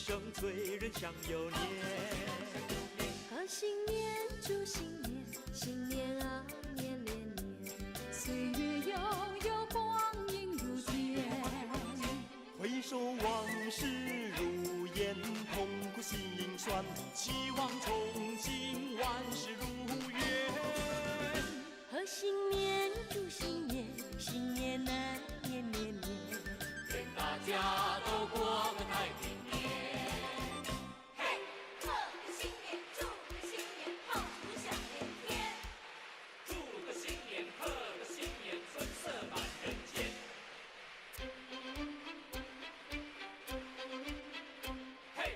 声催人想又年。贺新年，祝新年，新年啊年连年，岁月悠悠，光阴如电。回首往事如烟，痛苦心酸，期望憧憬，万事如愿。贺新年，祝新年，新年啊年连年，愿大家都过个太平年。嘿，贺个新年，祝个新年，好福享连天。祝个新年，贺个新年，春色满人间。嘿，嘿，嘿，嘿，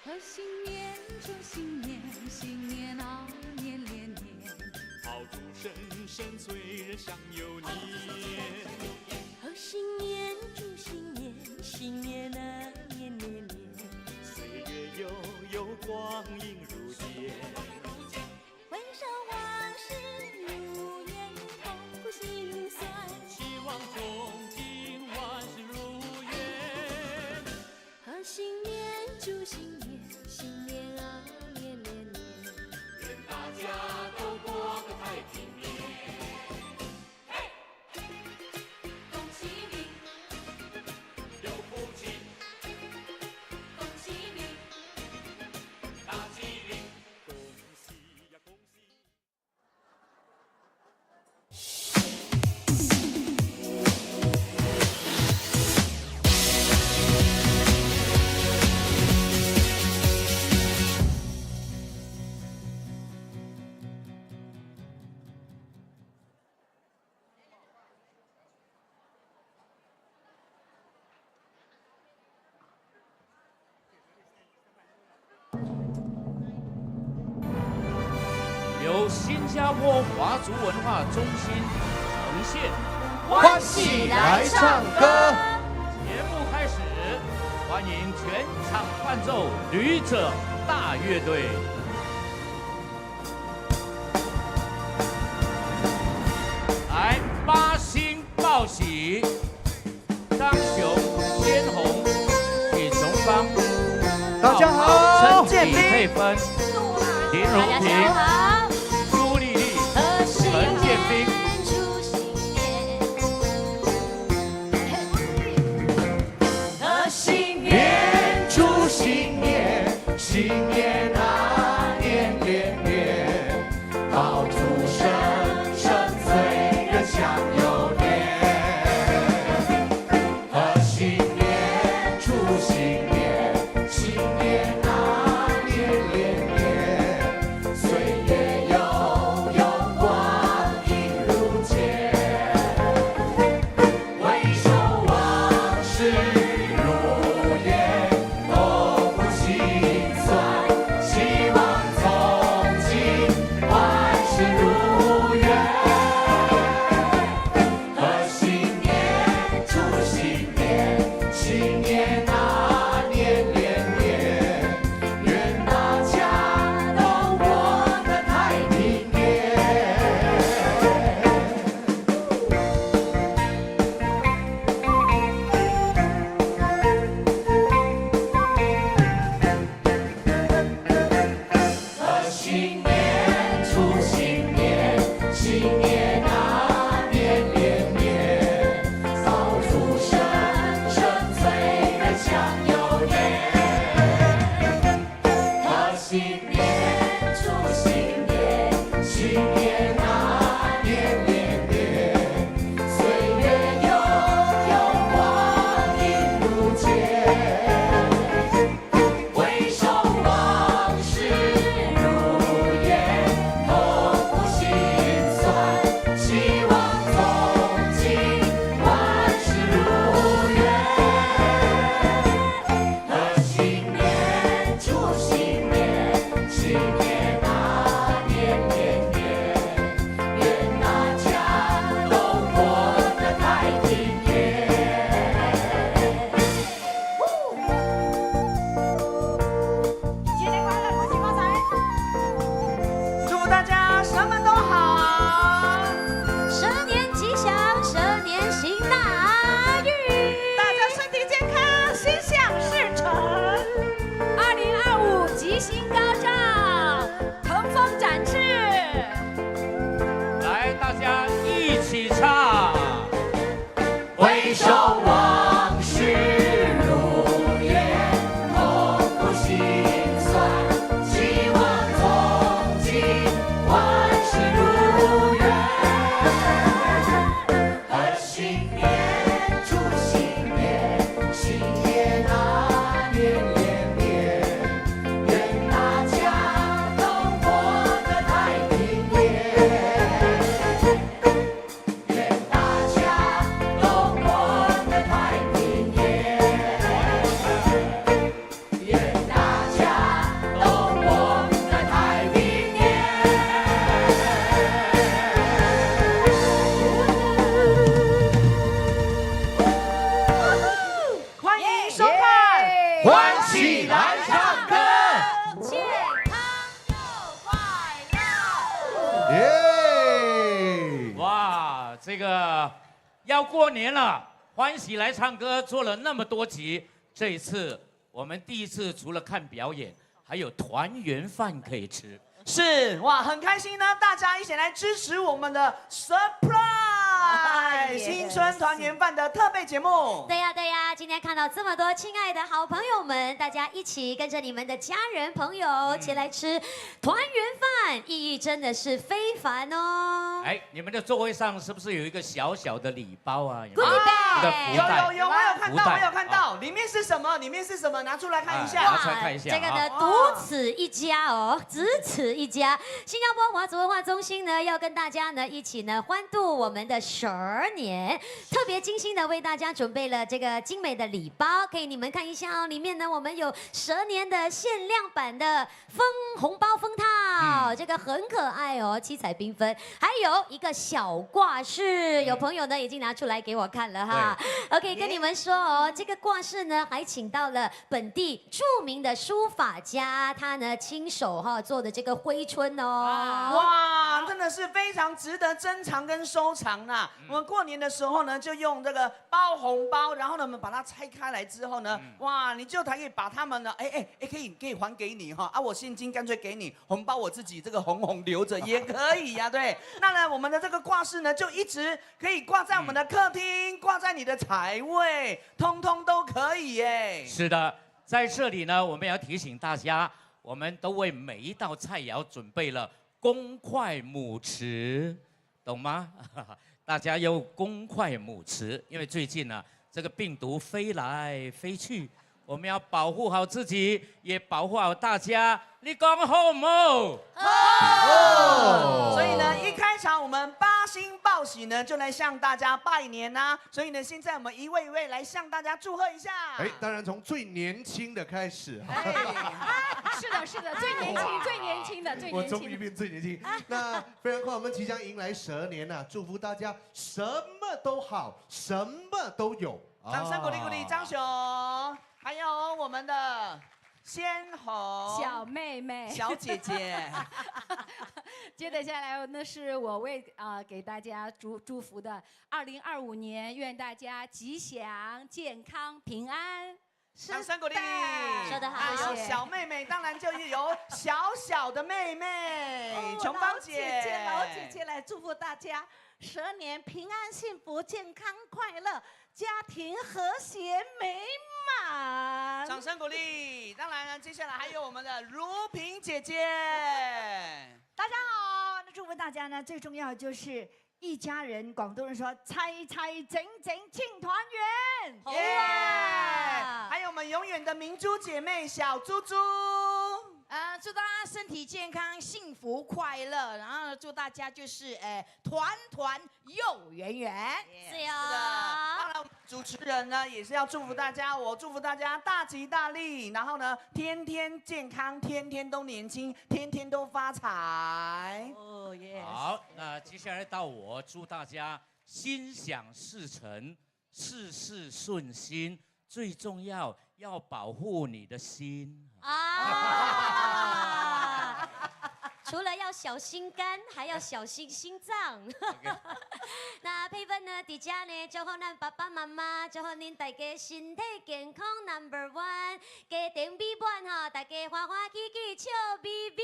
贺新年，祝新年，新年啊年连年，炮竹声声催人想又年。贺新年，祝新年，新年啊年连年，岁月悠悠，光阴如电。回首往事如烟，痛苦心酸。期望憧憬，万事如愿。贺新年，祝新年，新年啊年连年，愿大家都过个太平年。恭喜你，有福气，恭喜你，大吉利，恭喜呀恭喜！由新加坡华族文化中心呈现。欢喜来唱歌。节目开始，欢迎全场伴奏旅者大乐队。来，八星报喜，张雄、鲜红、许崇芳、大家好陈建斌、佩芬、林荣大家平、好，朱丽丽、贺新陈建斌。年，祝新年，贺新年，祝新年，新年啊年连年，炮竹声声催人想又年。贺新年，祝新年，新年啊年连年，岁月悠悠，光阴如箭。回首往事如烟，痛苦心酸，希望从今万事如愿。贺新年，祝新年，新年啊年连年，愿大家都过得太平年。贺新年，祝新年，新年啊年连年，炮竹声声催人想又年。贺新年，祝新年，新年啊年连年，岁月悠悠，光阴如箭。回首往事如烟，痛苦心酸，希望从今万事如愿。贺新年，祝新年，新年啊年连年，耶！哇，这个要过年了，欢喜来唱歌做了那么多集，这一次我们第一次除了看表演，还有团圆饭可以吃。是哇，很开心呢，大家一起来支持我们的 surprise 新春团圆饭的特备节目。对呀对呀，今天看到这么多亲爱的好朋友们，大家一起跟着你们的家人朋友一起来吃团圆饭，意义真的是非凡哦。哎，你们的座位上是不是有一个小小的礼包啊？有没有 Goodie bag 你的福袋有，我有看到，福袋我有看到，里面是什么？里面是什么？拿出来看一下。拿出来看一下这个呢，啊独此一家哦，只此一家。新加坡华族文化中心呢，要跟大家呢一起呢欢度我们的12年，特别精心的为大家准备了这个精美的礼包，给你们看一下哦。里面呢，我们有12年的限量版的红包封套，这个很可爱哦，七彩缤纷，还有一个小挂饰，有朋友呢已经拿出来给我看了哈。OK， 跟你们说哦，这个挂饰呢还请到了本地著名的书法家，他呢亲手做的这个挥春哦。哇，真的是非常值得珍藏跟收藏呐！我们过年的时候呢，就用这个包红包，然后呢，我们把它拆开来之后呢，哇，你就可以把它们呢，可以还给你哈啊，我现金干脆给你，红包我自己这个红留着也可以呀，对。那呢，我们的这个挂饰呢，就一直可以挂在我们的客厅，挂在你的财位，通通都可以耶。是的，在这里呢，我们要提醒大家，我们都为每一道菜肴准备了公筷母匙，懂吗？大家要公筷母匙，因为最近呢，这个病毒飞来飞去，我们要保护好自己，也保护好大家。你讲好唔好？所以呢，一开场我们8星报喜呢，就来向大家拜年呐。所以呢，现在我们一位一位来向大家祝贺一下。哎，当然从最年轻的开始哈。是的，最年轻的。我终于变最年轻。那非常快，我们即将迎来12年了，祝福大家什么都好，什么都有。掌声鼓励鼓励张雄，还有我们的鲜红小妹妹、小姐姐。接着下来呢，是我为给大家祝福的2025年，愿大家吉祥、健康、平安。掌声鼓励，说得好还有谢谢小妹妹，当然就有小的妹妹琼芳姐，老姐姐来祝福大家12年平安、幸福、健康、快乐，家庭和谐美满。掌声鼓励。当然呢，接下来还有我们的如萍姐姐。大家好，那祝福大家呢，最重要的就是一家人。广东人说财整庆团圆。耶！还有我们永远的明珠姐妹小猪猪。祝大家身体健康、幸福快乐，然后祝大家就是团又圆圆。是是的，哦。当然我们主持人呢也是要祝福大家，我祝福大家大吉大利，然后呢天天健康，天天都年轻，天天都发财。哦耶！好，那接下来到我，祝大家心想事成，事事顺心，最重要要保护你的心。除了要小心肝，还要小心心脏。那佩芬呢？伫家呢，祝福咱爸爸妈妈，祝福恁大家身体健康 No.1，家庭美满哈，大家欢欢喜喜笑眯眯。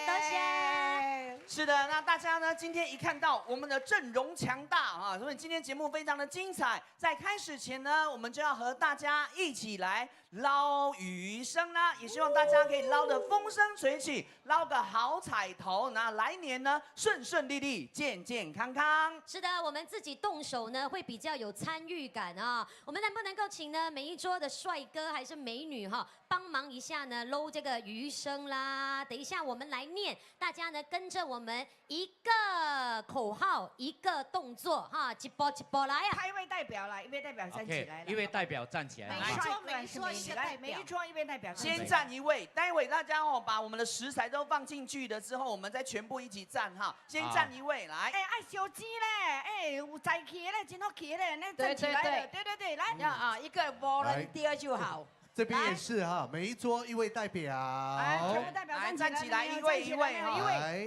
多谢。是的，那大家呢，今天一看到我们的阵容强大啊，所以今天节目非常的精彩。在开始前呢，我们就要和大家一起来捞鱼生啦，也希望大家可以捞得风生水起，捞个好彩头，那来年呢顺顺利利，健健康康。是的，我们自己动手呢，会比较有参与感啊。我们能不能够请呢每一桌的帅哥还是美女哈，帮忙一下呢搂这个鱼生啦？等一下我们来念，大家呢跟着我们一个口号，一个动作哈，一步一步来啊。派一位代表来，一位代表站起来了。一位代表站起来。每一桌一个代表，每一桌一位代表。先站一位，待会大家把我们的食材都放进去了之后，我们再全部一起站哈。先站一位来。爱小鸡嘞，有在起嘞，真好起嘞，那站起来了。对，来。要一个 volunteer 就好。这边也是哈，每一桌一位代表。全部代表站起来，一位一位哈。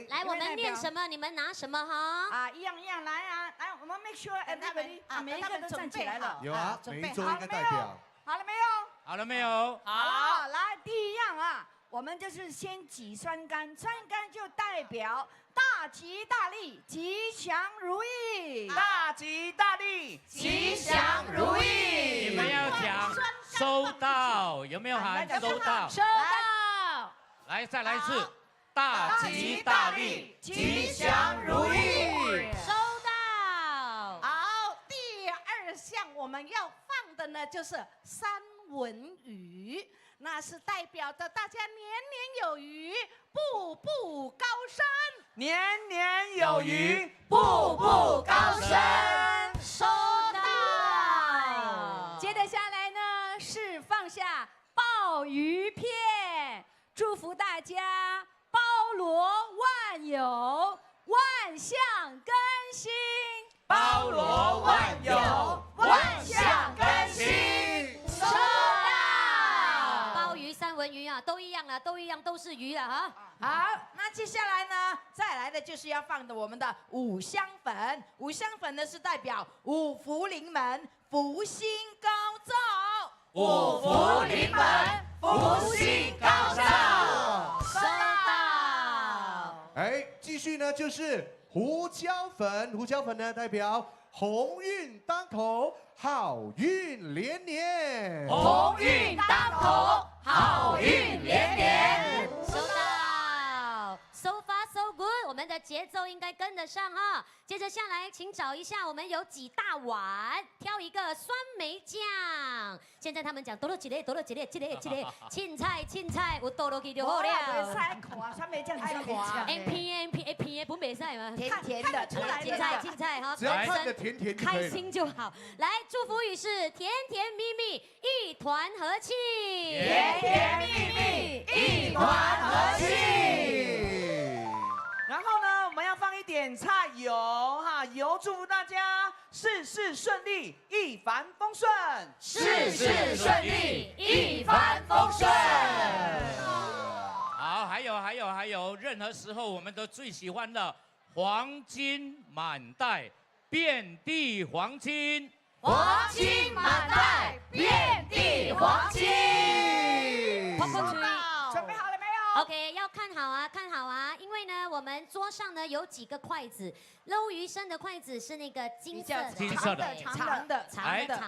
来，我们念什么，你们拿什么哈？啊，一样一样来啊，来，我们 make sure everybody 每一个都站起来了。有啊，每一桌一个代表。好了没有？好了没有？好，来第一样啊，我们就是先挤酸柑，酸柑就代表大吉大利、吉祥如意。大吉大利，吉祥如意。你们要讲收到，有没有喊收到？收到。来，再来一次，大吉大利，吉祥如意。收到。好，第二项我们要放的呢就是三文鱼，那是代表着大家年年有余，步步高升。年年有余，步步高升。收到。接着下来呢是放下鲍鱼片，祝福大家包罗万有，万象更新。包罗万有，万象更新。收到。鲍鱼、三文鱼啊，都一样了，都一样，都是鱼了哈。好，那接下来呢，再来的就是要放的我们的五香粉。五香粉呢是代表五福临门，福星高照。五福临门，福星高照。收到。哎，继续呢就是胡椒粉，胡椒粉呢代表鸿运当头，好运连连。鸿运当头，好运连连。收到 ，so far so good， 我们的节奏应该跟得上哈。接着下来，请找一下，我们有几大碗，挑一个酸梅酱。现在他们讲多了几粒，多了几粒，几粒，青菜，我多了几就好了。塞口啊，酸梅酱爱口啊。M P 不美赛吗？甜甜的，出来青菜哈，只要看着甜甜就可以开了。心就好。来，祝福语是甜甜蜜蜜，一团和气。甜甜蜜蜜，一团和气。然后呢，我们要放一点菜油哈，油祝福大家事事顺利，一帆风顺。事事顺利，一帆风顺。好，还有，任何时候我们都最喜欢的黄金满袋，遍地黄金。黄金满袋，遍地黄金。准备好了没有 ？OK， 要看好啊，看好啊，因为呢，我们桌上呢有几个筷子，捞鱼生的筷子是那个金色的，金色的长的。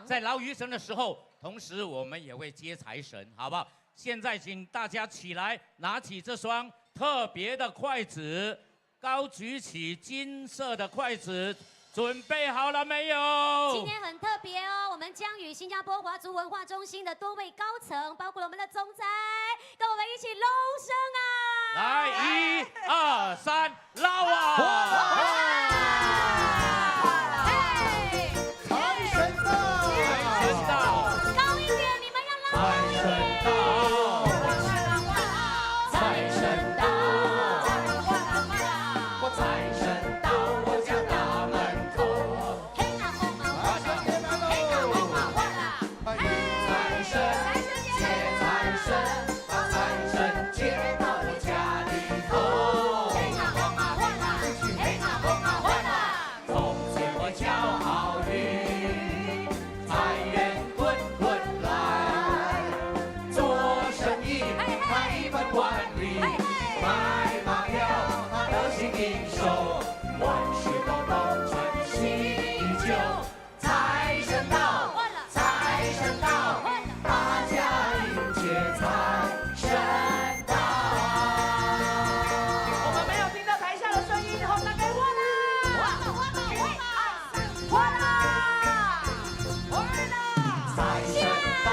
在捞鱼绳的时候，同时我们也会接财神，好不好？现在请大家起来，拿起这双特别的筷子，高举起金色的筷子，准备好了没有？今天很特别哦，我们将与新加坡华族文化中心的多位高层，包括了我们的总裁，跟我们一起捞生啊！来，1、2、3，捞啊！财神到！财神到！高一点，你们要捞高一点。财神到，我财神到我家大门口。嘿啦吼嘛啊，新年来喽！欢迎财神接财神，把财神接到我家里头。嘿啦吼嘛欢啦，嘿啦吼嘛欢啦，从前我叫好运，财源滚滚来，做生意他一帆万里，买马票他得心应手，万事都称心久。财神到，财神到，大家迎接财神到。我们没有听到台下的声音，红拿给我啦！我啦！财神到，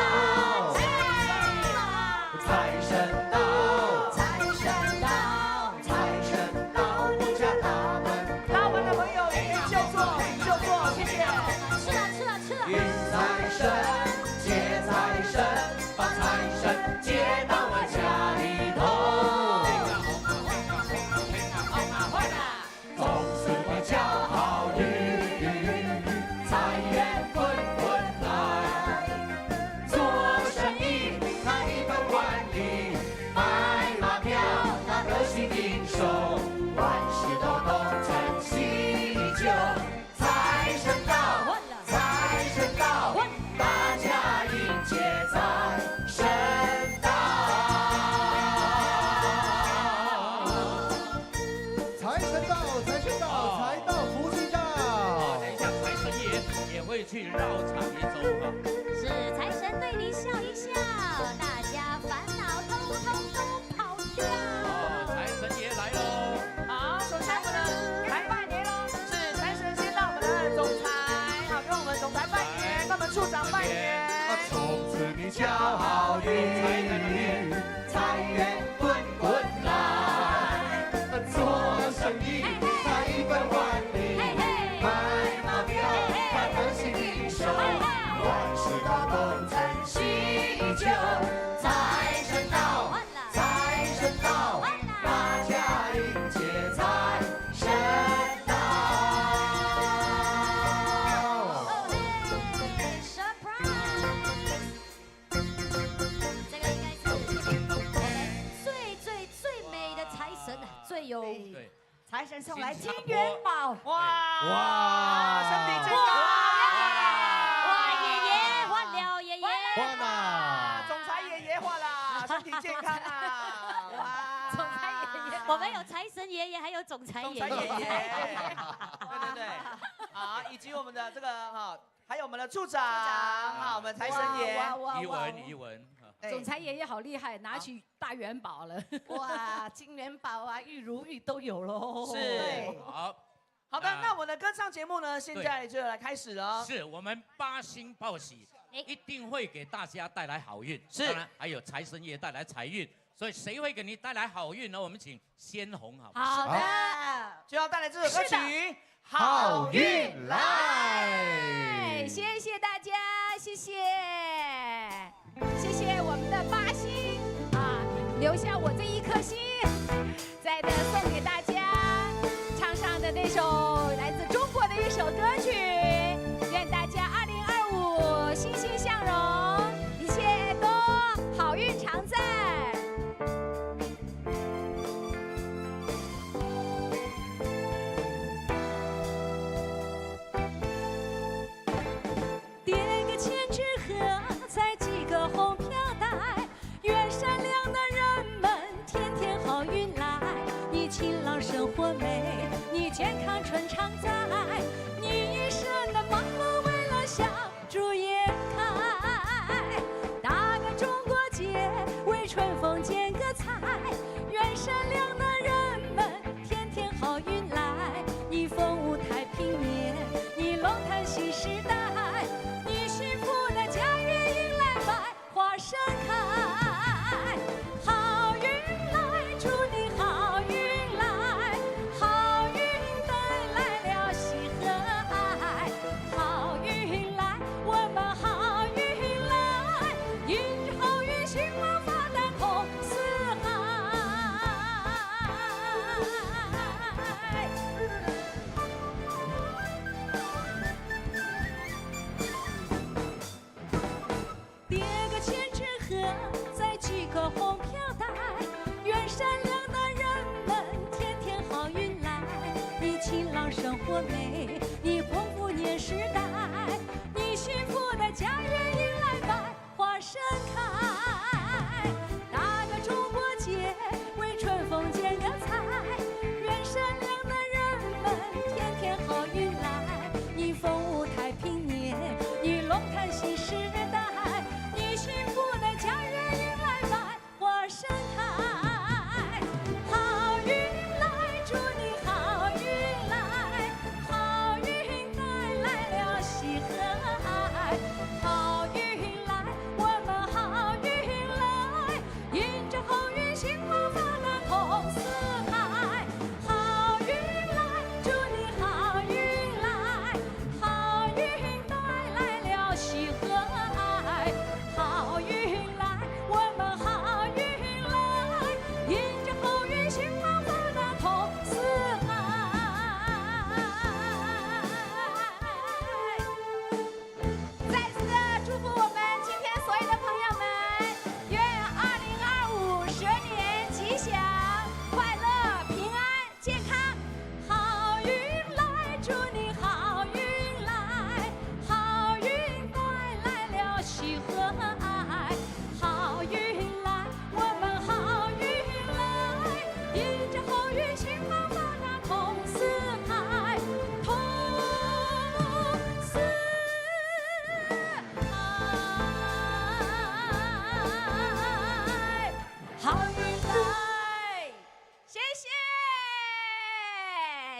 财神到，财神到，财神到我家大门口。去绕场一周啊。是财神对你笑一笑，大家烦恼通通都跑掉。财神爷来喽！好，首先我们来拜年喽。是财神先到我们的总裁，好，跟我们总裁拜年，跟我们处长拜年。从此你骄傲运，财源滚滚来，做生意财奔万里，买马票看得心应手，万事大动诚喜酒，财神到，财神到，大家迎接财神到。这个应该是我们最美的财神，最有对，财神送来金元宝，哇，身体健康。哇，爷爷换了，爷爷换啦！总裁爷爷换啦，身体健康啊！哇，总裁爷爷，我们有财神爷爷，还有总裁爷总裁爷爷，爷。对，好，以及我们的这个哈，还有我们的处长，好，我们财神爷，一文，总裁爷爷好厉害，拿起大元宝了。哇，金元宝啊，玉如意都有喽。是好。好的，那我们的歌唱节目呢，现在就来开始了。是我们八星报喜，一定会给大家带来好运。是，当然还有财神爷带来财运。所以谁会给你带来好运呢？我们请先红好不好？好的，就要带来这首歌曲《好运来》。谢谢大家，谢谢，谢谢我们的八星啊，留下我这一颗心，再的送给大家，唱上的那首来自中国的一首歌曲，愿大家2025欣欣向荣，一切都好运常在。叠个千纸鹤，载几个红飘带，愿善良的人们天天好运来。你勤劳生活美，你健康春常在，你一生的忙碌为了笑逐颜开。大个中国结，为春风剪个彩，愿善良的人们天天好运来。你丰舞太平年，你龙腾新时代。花盛开，好运来，祝你好运来，好运带来了喜和爱，好运来，我们好运来，迎着好运，兴旺发达通四海。千纸鹤，载几个红飘带，愿善良的人们天天好运来。你勤劳生活美，你丰富年时代，你幸福的家园迎来百花盛开。大个中国结，为春风剪个彩，愿善良的人们天天好运来。你丰舞太平年，你龙腾新时代。幸福的家园迎来百花盛开，好运来，祝你好运来，好运带来了喜和爱，好运来，我们好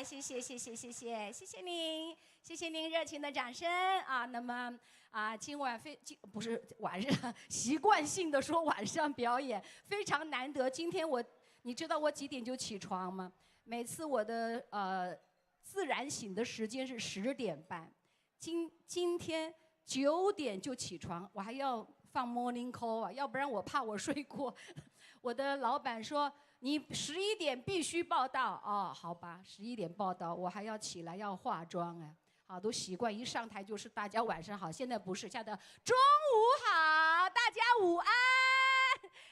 来，谢谢您，谢谢您热情的掌声啊。那么今晚不是晚上，习惯性的说晚上表演非常难得。今天你知道我几点就起床吗？每次我的自然醒的时间是10点半，今天9点就起床，我还要放 morning call 啊，要不然我怕我睡过。我的老板说你11点必须报到哦，好吧，11点报到，我还要起来要化妆哎。好，都习惯一上台就是大家晚上好，现在不是，现在中午好，大家午安，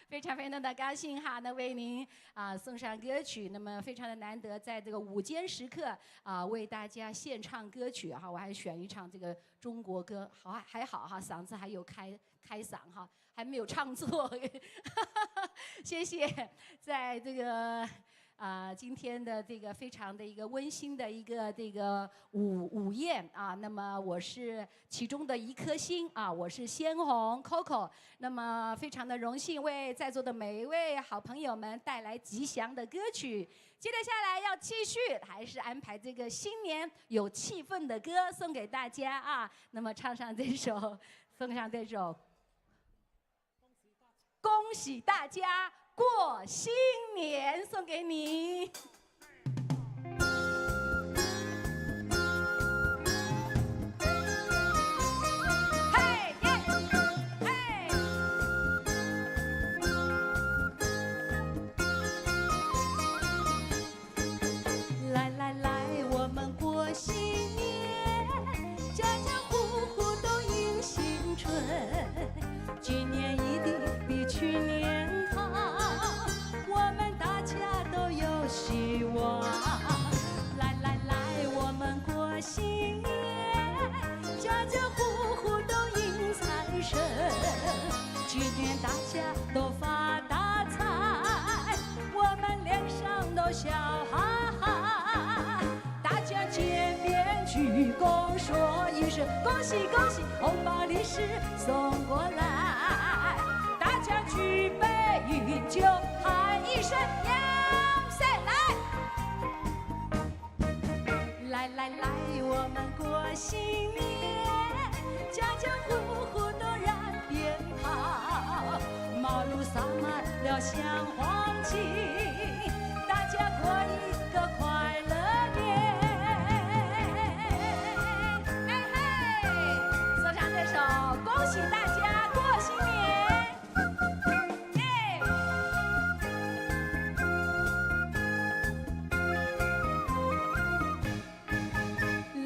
非常的高兴哈，那为您送上歌曲，那么非常的难得，在这个午间时刻为大家献唱歌曲哈，我还选一场这个中国歌，还好哈，嗓子还有开嗓哈，还没有唱错，谢谢，在这个。今天的这个非常的一个温馨的一个这个午宴啊，那么我是其中的一颗星啊，我是鲜红 Coco， 那么非常的荣幸为在座的每一位好朋友们带来吉祥的歌曲。接着下来要继续还是安排这个新年有气氛的歌送给大家啊，那么送上这首恭喜大家过新年，送给你。嘿耶，嘿。来来来，我们过新年，家家户户都迎新春，今年一定比去年。希望来来来，我们过新年，家家户户都迎财神，今年大家都发大财，我们脸上都笑哈哈，大家见面鞠躬说一声恭喜恭喜，红包利是送过来，大家举杯饮酒喊一声呀。来来，我们过新年，家家户户都燃鞭炮，马路洒满了香黄金，大家过一个快乐年。哎嘿，送上这首《恭喜大家过新年》。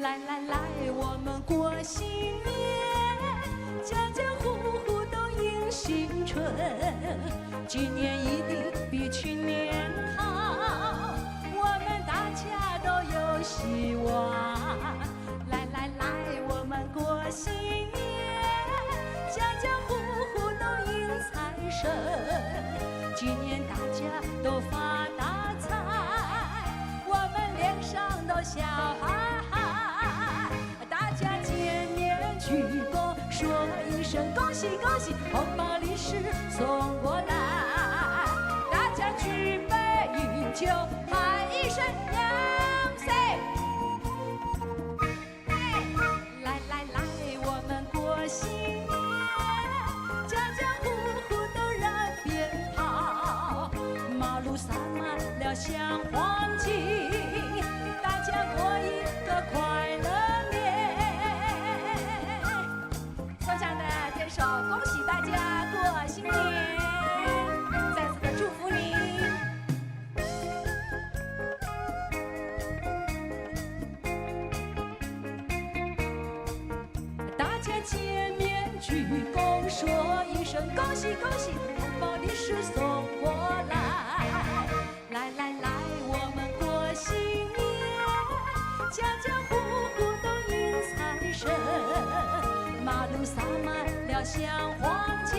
来来来，我们过新年，家家户户都迎新春，今年一定比去年好，我们大家都有希望。来来来，我们过新年，家家户户都迎财神，今年大家都发大财，我们脸上都笑哈哈。鞠躬说一声恭喜恭喜，红包利是送过来，大家举杯饮酒喊一声杨岁。来来来，我们过新年，家家户户都燃鞭炮，马路洒满了香黄金，大家过一个快乐。这首恭喜大家过新年，再次的祝福您。大家见面鞠躬说一声恭喜恭喜，红包利是送过来。来来来，我们过新年，家家户户都迎财神，马路洒满了香黄金，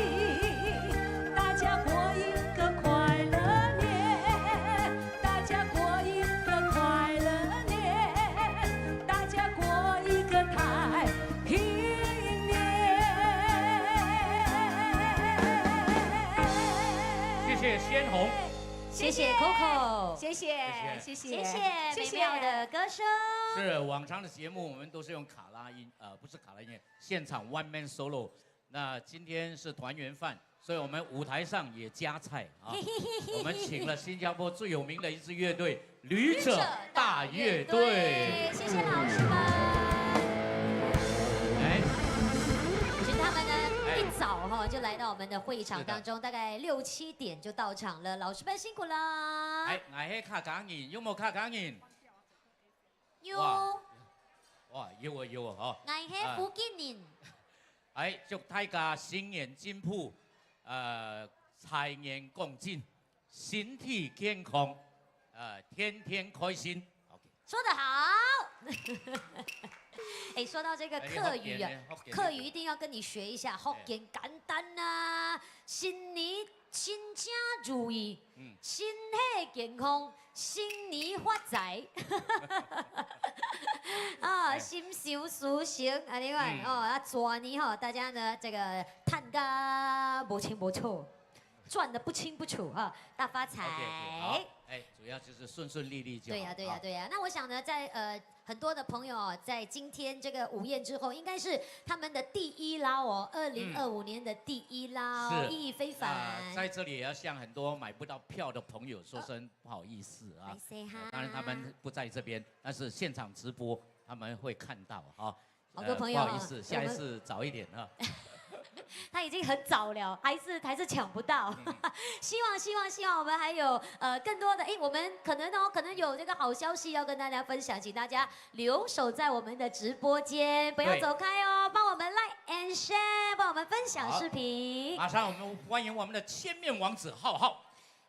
大家过一个快乐年，大家过一个快乐年，大家过一个太平年。谢谢鲜红，谢谢 Coco，谢谢。谢谢，谢谢美妙的歌声。是往常的节目我们都是用卡拉音，不是卡拉音，现场 one man solo。那今天是团圆饭，所以我们舞台上也加菜啊。我们请了新加坡最有名的一支乐队——旅者大乐队。谢谢老师们。哎，其实他们呢一早哈就来到我们的会场当中，大概6、7点就到场了。老师们辛苦啦！哎，我喺客家人有冇客家人？有。哇，有啊有啊，哦。我係福建人。哎，祝大家新年進步，財源廣進，身體健康，天天開心。說得好。哎，說到這個客語啊，客語一定要跟你學一下。福建簡單啊，新年新家如意，身體健康，新年發財。啊，心想事成啊！另外哦，啊，转年哈，大家呢这个赚个不清不楚，赚的不清不楚哈，大发财。好，哎，主要就是顺顺利利就好。对呀，对呀，对呀。那我想呢，在很多的朋友在今天这个午宴之后，应该是他们的第一捞哦，2025年的第一捞，意义非凡。在这里也要向很多买不到票的朋友说声不好意思啊。当然他们不在这边，但是现场直播他们会看到哈。好多朋友，不好意思，下一次早一点啊。他已经很早了，还是抢不到。希望我们还有更多的我们可能有这个好消息要跟大家分享，请大家留守在我们的直播间，不要走开哦，帮我们 like and share， 帮我们分享视频。马上我们欢迎我们的千面王子浩浩。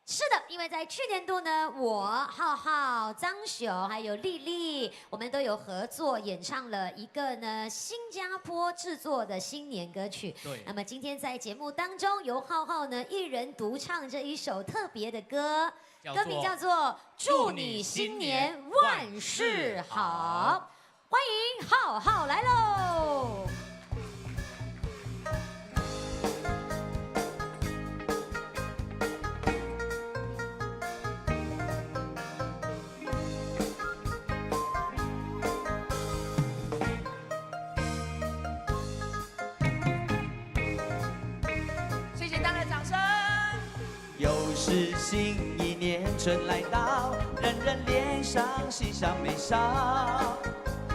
是的，因为在去年度呢，我浩浩、张雄还有丽丽，我们都有合作演唱了一个呢新加坡制作的新年歌曲。对。那么今天在节目当中，由浩浩呢一人独唱这一首特别的歌，歌名叫做《祝你新年万事好》。欢迎浩浩来喽！又是新一年春来到，人人脸上喜上眉梢，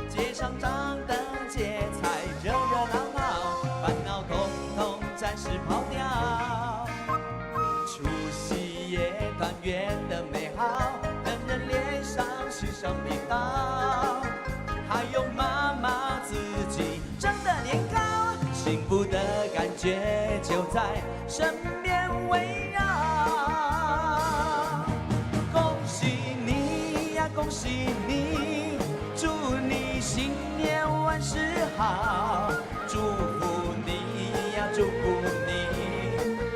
街上张灯结彩，热热闹闹，烦恼统统暂时抛掉。除夕夜团圆的美好，人人脸上喜上眉梢，还有妈妈自己蒸的年糕，幸福的感觉就在身边围绕。恭喜你，祝你新年万事好，祝福你呀，祝福你，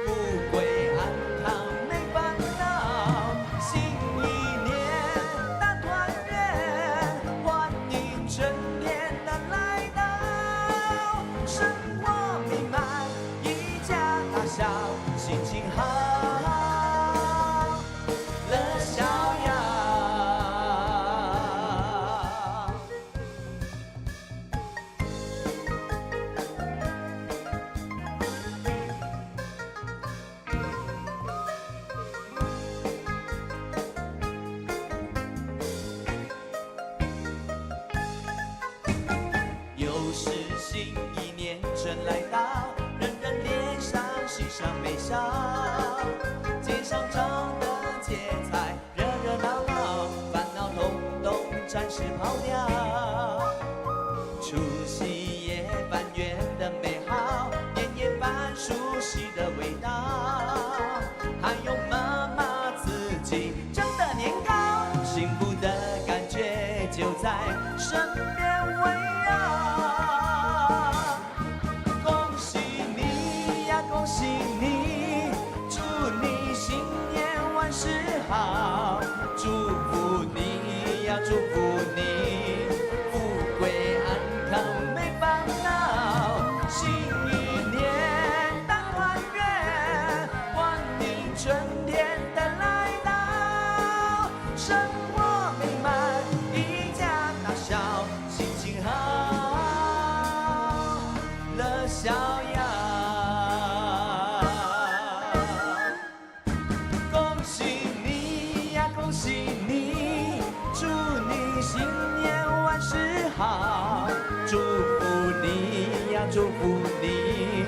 富贵安康没烦恼，新一年大团圆，欢迎春天的来到，生活美满，一家大小，心情好，乐逍遥。来到，人人脸上喜上眉梢，街上张灯结彩，热热闹闹，烦恼统统暂时抛掉。除夕夜团圆的美好，年夜饭熟悉的味道，还有妈妈自己蒸的年糕，幸福的感觉就在身边围绕。恭喜你，祝你新年万事好，祝福你呀，祝福你，富贵安康没烦恼，新一年大团圆，欢迎春天的来到，生祝福你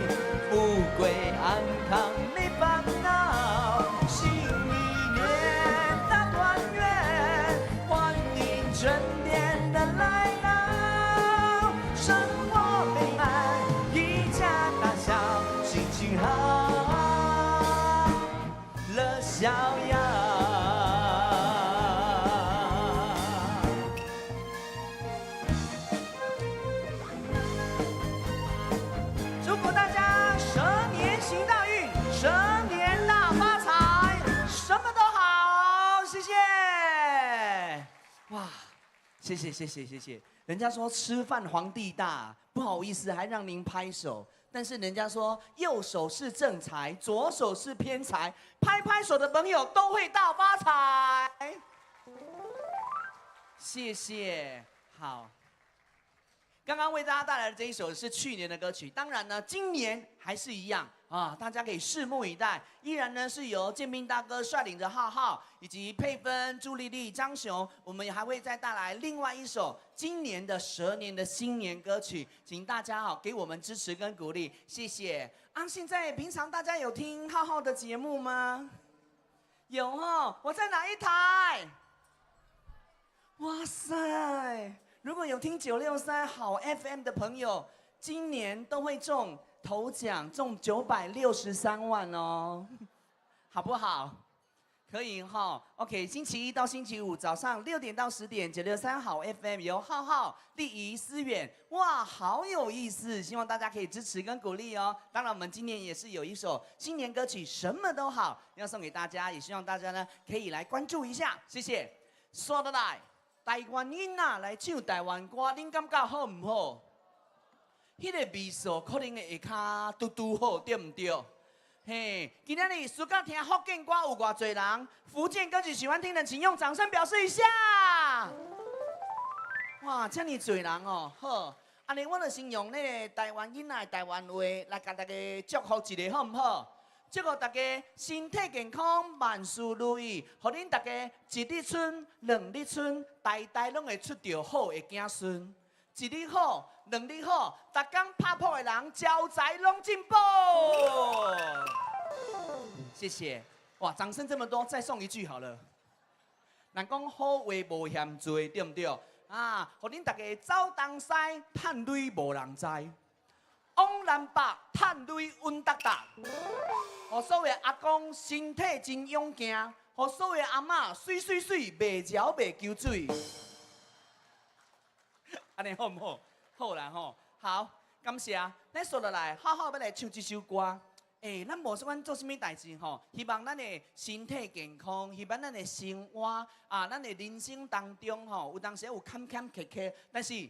富贵安康没烦恼，新一年大团圆，欢迎春天的来到，生活美满，一家大小心情好，乐逍遥。祝福大家蛇年行大运，蛇年大发财，什么都好，谢谢。哇，谢谢。人家说吃饭皇帝大，不好意思，还让您拍手。但是人家说右手是正财，左手是偏财，拍拍手的朋友都会大发财。谢谢，好。刚刚为大家带来的这一首是去年的歌曲，当然呢，今年还是一样啊，大家可以拭目以待。依然呢是由建斌大哥率领着浩浩以及佩芬、朱丽丽、张雄，我们还会再带来另外一首今年的蛇年的新年歌曲，请大家给我们支持跟鼓励，谢谢。现在平常大家有听浩浩的节目吗？有哦，我在哪一台？哇塞！如果有听963好 FM 的朋友，今年都会中头奖，中963万哦，好不好？可以哈 ，OK。星期一到星期五早上6点到10点，963好 FM 由浩浩、丽仪、思远，哇，好有意思！希望大家可以支持跟鼓励哦。当然，我们今年也是有一首新年歌曲，什么都好要送给大家，也希望大家呢可以来关注一下，谢谢。说得来。台湾囡仔来唱台湾歌，恁感觉好唔好？迄个味素可能会较嘟嘟好，对唔对？嘿，今天你暑假听福建歌有偌侪人？福建歌曲喜欢听的，请用掌声表示一下。哇，这么侪人哦，好，安尼我就先用那个台湾囡仔的台湾话来甲大家祝福一下，好唔好？祝福大家身体健康，万事如意，互恁大家一日春、2日春，代代拢会出着好的子孙。一日好，2日好，逐天拍破的人，招财拢进步。谢谢，哇，掌声这么多，再送一句好了。人讲好话无嫌多，对不对？啊，互恁大家走东西，趁钱无人知。往南北趁钱稳达达，互所有阿公身体真勇健，互所有阿嬷水水水，袂嚼袂求水。安尼好唔好？好啦吼，好，感谢。咱说落来，好好要来唱这首歌。咱无管做啥物代志吼，希望咱的身体健康，希望咱的生活咱的人生当中吼，有当时有坎坎坷坷，但是。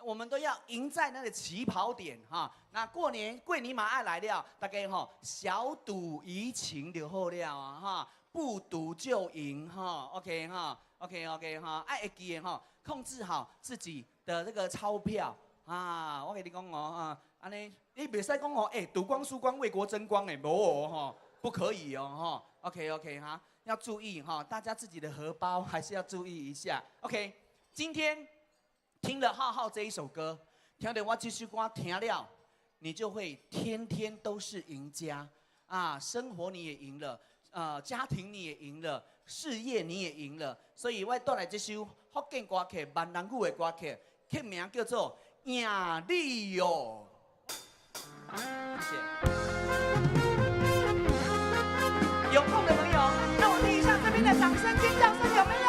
我们都要赢在那个起跑点哈。那过年嘛爱来了，大家小赌怡情就好了啊哈，不赌就赢哈。OK 哈 ，OK 哈，爱会记的控制好自己的这个钞票啊。我跟你讲安尼你袂使讲赌光输光为国争光无不可以哦哈。OK 哈，要注意大家自己的荷包还是要注意一下。OK， 今天。听了浩浩这一首歌，听了我这首歌听了，你就会天天都是赢家啊！生活你也赢了，家庭你也赢了，事业你也赢了。所以我带来这首福建歌曲、闽南语的歌曲，曲名叫做《赢你哟》。谢谢。有空的朋友，让我听一下这边的掌声、尖叫声，有没有？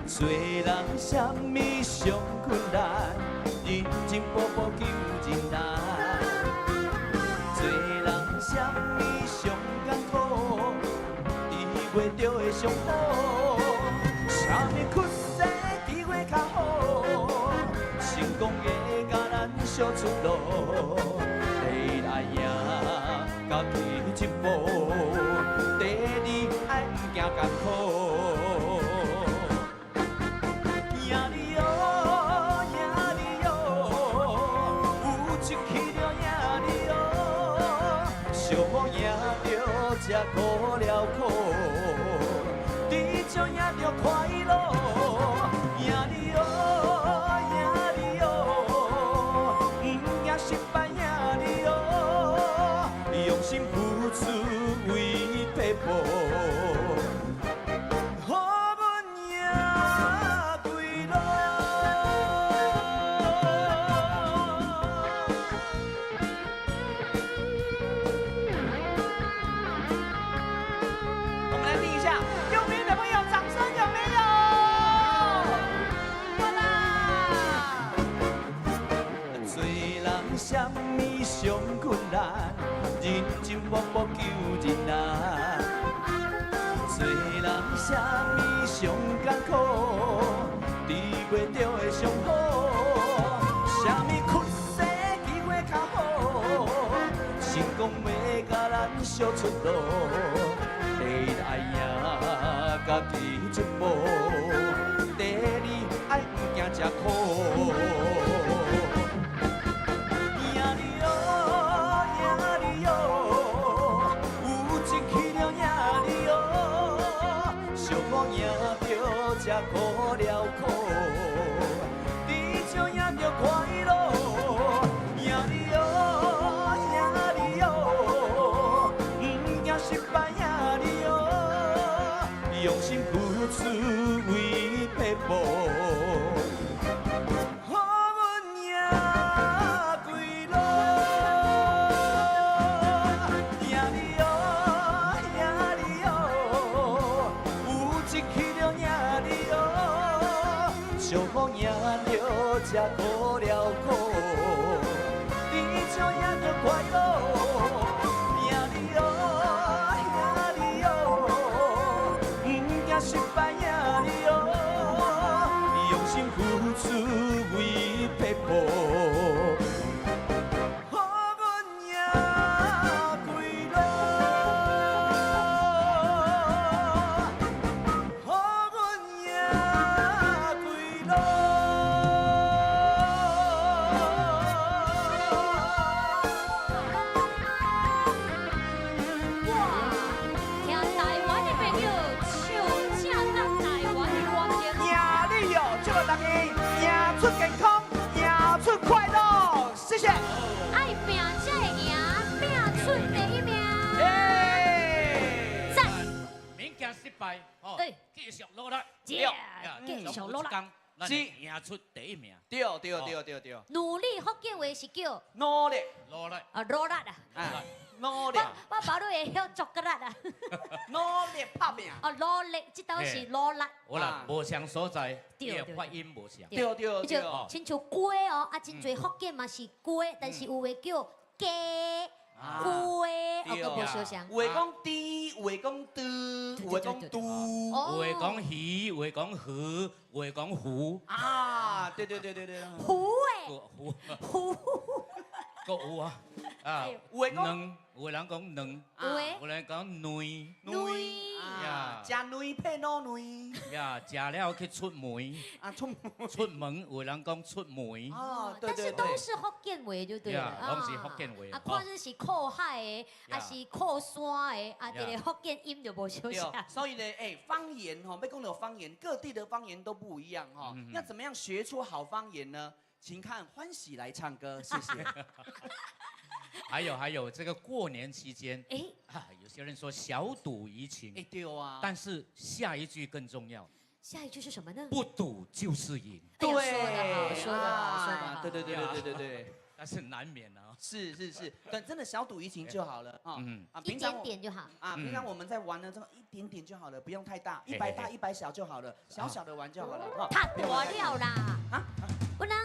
做人什么上困难，认真步步求人难。做人什么上艰苦，体会着会上好。啥物缺失机会较好，成功会甲咱小出路。第来赢，家己进步；第二爱唔惊艰苦。才苦了苦。失败也你哦，用心付出为陪伴，予阮赢归路。我们来听一下，用力的朋友，掌声有没有？好啦！做人什么上困难，认真默默求人难。做人什么上艰苦，治袂着的上好。什么缺失机会较好，成功要甲咱小出路。第一爱赢家己一步，第二爱不惊吃苦。赢你哦，赢你哦，有志气了赢你哦，小可赢着才苦了苦，你就赢着快乐。赢你哦，赢你哦，不惊失败赢你哦，用心付出为陪伴。予阮赢归路，赢你哦，赢你哦，有志气了赢你哦，小可赢着才苦了苦，你就赢着快乐。赢你哦，赢你哦，不惊失败赢你哦，用心付出为陪伴，予阮赢归路，予阮赢归路。听台湾的朋友唱正咱台湾的歌曲。赢你哦，祝福大家赢出健康，赢出快乐，谢谢。爱拼才会赢，拼出第一名。耶！赞，免惊失败，哦对，继续努力，耶，继续努力。咱会赢出第一名，对对对对对，努力福建话是叫努力努力，努力啊。啊，努力我保你会晓作个力啊。努力拍拼，努力，这都是努力。我啦无相所在，对对你的发音无相。对对对，就亲像鸡哦，真侪福建嘛是鸡，但是有的叫鸡。龟，哦，无相像。有的讲低，有的讲嘟，有的讲嘟。有的讲鱼，有的讲河，有的讲湖。啊，对对对对对。虎诶，湖，虎。个有啊，啊，有的讲卵，有的人讲卵，有诶，有的人讲卵，女。啊，食卵配老卵。呀，食了去出梅，啊，出出门有的人讲出梅。哦，对但是对对。都是福建话就对了呀拢是福建话啊，看你是靠海的，还是靠山的，啊，这个福建音就无相对哦像。所以呢，方言哈，被讲到方言，各地的方言都不一样哈。要怎么样学出好方言呢？请看欢喜来唱歌，谢谢。还有，这个过年期间，哎，有些人说小赌怡情，对啊。但是下一句更重要，下一句是什么呢？不赌就是赢。哎呀说得好，说得好。对对对对对对。但是难免啊。是，对，真的小赌怡情就好了啊。一点点就好。啊，平常我们在玩呢，这么一点点就好了，不用太大，100大100小就好了，小小的玩就好了。太大了啦！啊，不然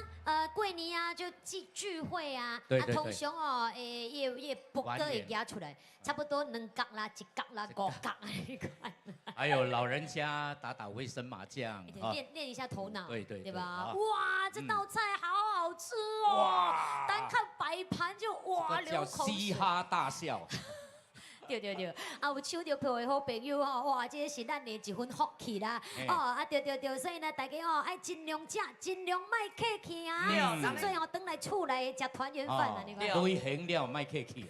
过年啊，就聚会啊，通常哦，也卜哥会夹出来，差不多2角啦、1角啦、5角那款。还有老人家打卫生麻将，练一下头脑，对吧？哇，这道菜好好吃哦！单看摆盘就哇流口水，嘻哈大笑。对，啊有抢到票的好朋友哦，哇，这是咱的一份福气啦。哦，对，所以呢，大家哦爱尽量吃，尽量卖客气啊。最后回来厝内食团圆饭啊，你讲。旅行了卖客气。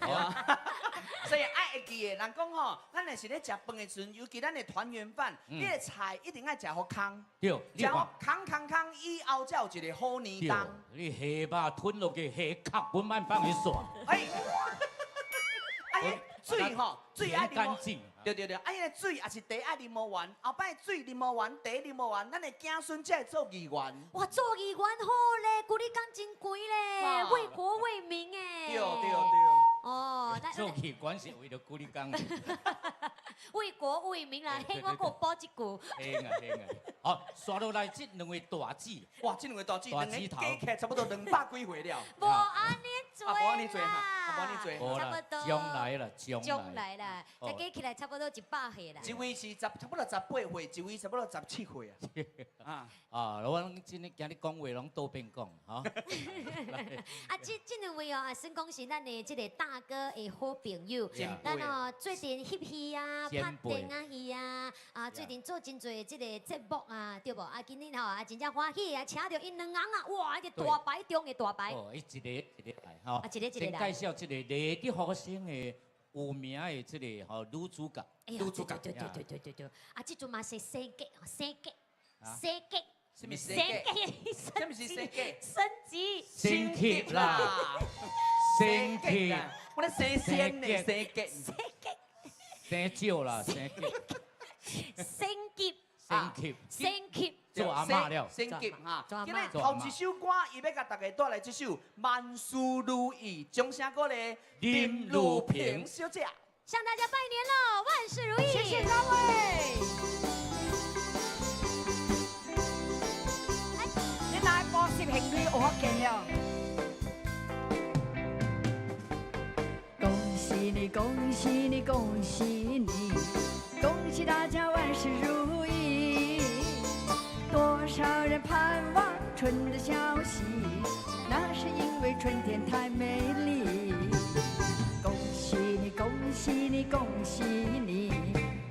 所以爱记的，人讲吼，咱若是咧食饭的时阵，尤其咱的团圆饭，你的菜一定要食好空，对，你食看，空，以后才有一个好年对冬。，你下巴吞落去，下壳本慢放去刷，哎，水吼，水爱啉无。干净。对，啊，迄个水也是茶爱啉无完，后摆水啉无完，茶啉无完，咱的子孙才会做议员。哇，做议员好咧，鼓励讲真贵咧，为国为民哎。对。哦，做议员是为了鼓励讲。为国为民啦，嘿，我给我补一句。嘿，好，刷落来这两位大姊，哇，这两个大姊，两个大姊头加起来差不多200几岁了。无安尼做啦，无安尼做哈，无安尼做。差不多。将来啦，将来啦，再加起来差不多100岁啦。一位是差不多18岁，一位差不多17岁啊。啊，我今日今日讲话拢倒边讲，哈。啊，这两位哦，算讲是咱的这个大哥的好朋友。咱哦，最近翕戏啊，拍电影戏啊，最近做真侪这个节目啊，对不？啊，今日吼啊，真正欢喜啊，请到因两人啊，哇，一个大牌中的大牌。哦，一个来，哈。啊，一个先来。介绍这个丽的好声的有名的这个吼女主角。女主角。对。啊，这阵嘛是升级。什么升级？什么是升级？升级。升级啦，升级，我咧升仙呢，升级。升少啦，升升级。做阿嬷了。升级哈。做阿嬷今日头一首歌，伊要甲大家带来这首《万事如意》，掌声鼓励林如萍小姐。向大家拜年喽，万事如意！谢谢各位。你哪播视频里學勁了？恭喜你，恭喜你，恭喜你，恭喜大家万事如意。多少人盼望春的消息，那是因为春天太美丽。恭喜你，恭喜你，恭喜你，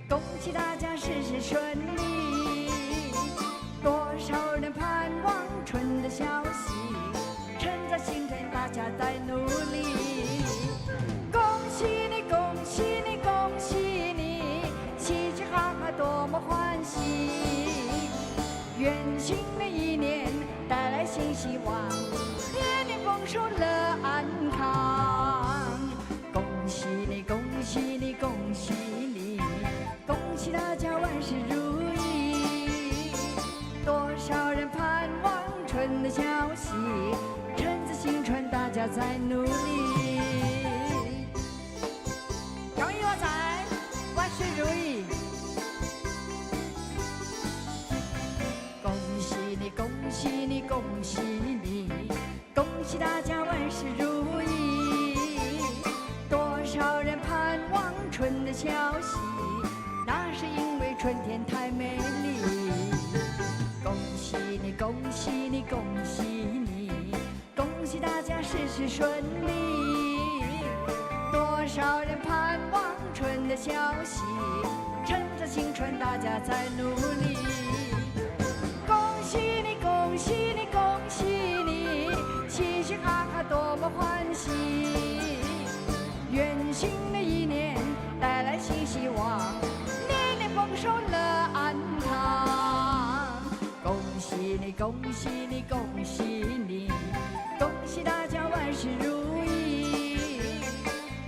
恭喜大家事事顺利。多少人盼望春的消息，趁着新春大家在努力。恭喜你，恭喜你，恭喜你，嘻嘻哈哈多么欢喜。愿新的一年带来新希望，年年丰收乐安康。恭喜你，恭喜你，恭喜你，恭喜大家万事如意。多少人盼望春的消息，趁着新春大家在努力。恭喜发财，万事如意。恭喜你，恭喜你，恭喜你，恭喜大家万事如意。多少人盼望春的消息，那是因为春天太美丽。恭喜你，恭喜你，恭喜你，恭喜大家事事顺利。多少人盼望春的消息，趁着新春大家在努力。恭喜你，恭喜你，恭喜你，嘻嘻哈哈多么欢喜。愿新的一年带来新希望，年年丰收乐安康。恭喜你，恭喜你，恭喜你，恭喜大家万事如意。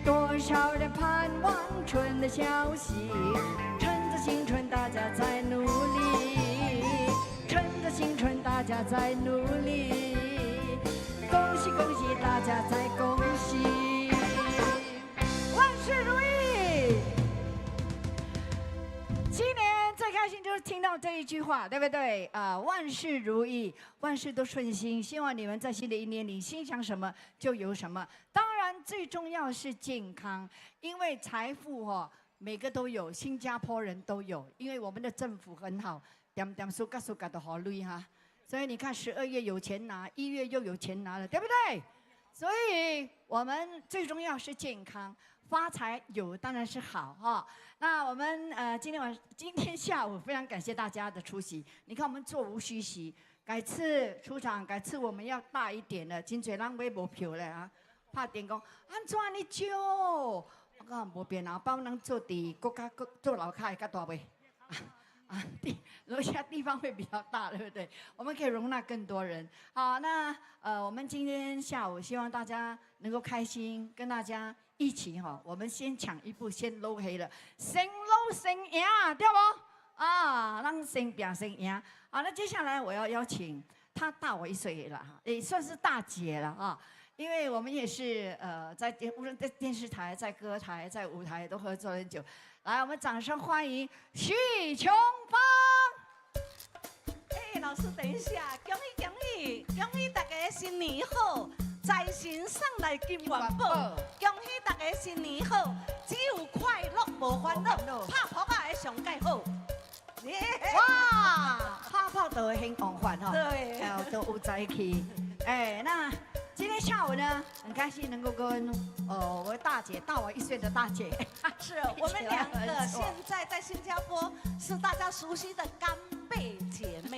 多少人盼望春的消息，趁着新春大家在努力，趁着新春大家在努力。恭喜恭喜大家在恭喜，万事如意。新年最开心就是听到这一句话，对不对？万事如意，万事都顺心。希望你们在新的一年里心想什么就有什么。当然，最重要是健康，因为财富每个都有，新加坡人都有，因为我们的政府很好，点点数嘎数嘎的好累哈。所以你看，12月有钱拿，1月又有钱拿了，对不对？所以我们最重要是健康。发财有当然是好哈。那我们今天下午非常感谢大家的出席。你看我们座无虚席，改次出场，改次我们要大一点的，真侪人买无票了啊！怕电工，安怎你少？我讲无变啊，帮咱做伫国家做楼卡会较大袂？楼下地方会比较大，对不对？我们可以容纳更多人。好，那我们今天下午希望大家能够开心，跟大家一起哈，我们先抢一步，先搂黑了，先搂先赢，对不？啊，让先表先赢。好，那接下来我要邀请她大我1岁了哈，也算是大姐了啊。因为我们也是无论在电视台、在歌台、在舞台都合作很久。来，我们掌声欢迎许琼芳。哎，老师，等一下，恭喜恭喜，恭喜大家新年好，财神上来金元宝，恭喜大家新年好，只有快乐无烦恼，拍扑啊会上介好。哇，泡泡都会很旺饭哈，对，都有在一起。哎，那今天下午呢，很开心能够跟我大姐大我1岁的大姐，是我们2个现在在新加坡是大家熟悉的干贝姐妹。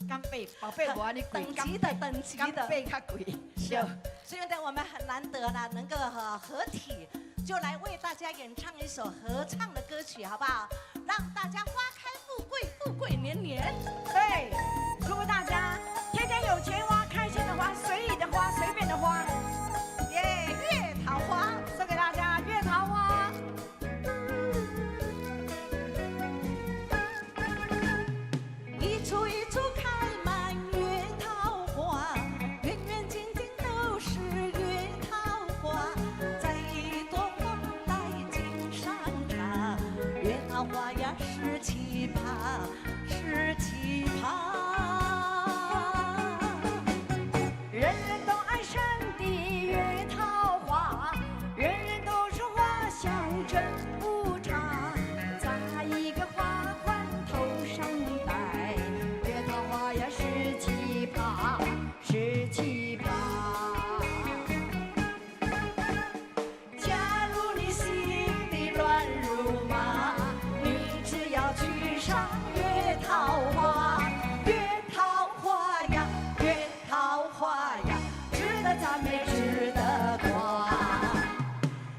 干贝，宝贝，我你等级的，干贝较贵。是，所以呢，我们很难得呢，能够合体，就来为大家演唱一首合唱的歌曲，好不好？让大家花开富贵，富贵年年。对，祝福大家天天有钱花，开心的花，随意的花，随便的花。耶，月桃花，送给大家月桃花。一簇一簇开满月桃花，远远近近都是月桃花，摘一朵花来敬上茶，月桃花呀是奇葩，是奇葩。人人都爱神的月桃花，人人都说花香真不差，扎一个花环头上戴，月桃花呀是奇葩，是奇葩。假如你心里乱如麻，你只要去赏月桃花，月桃花呀，月桃花呀，值得赞美，值得夸。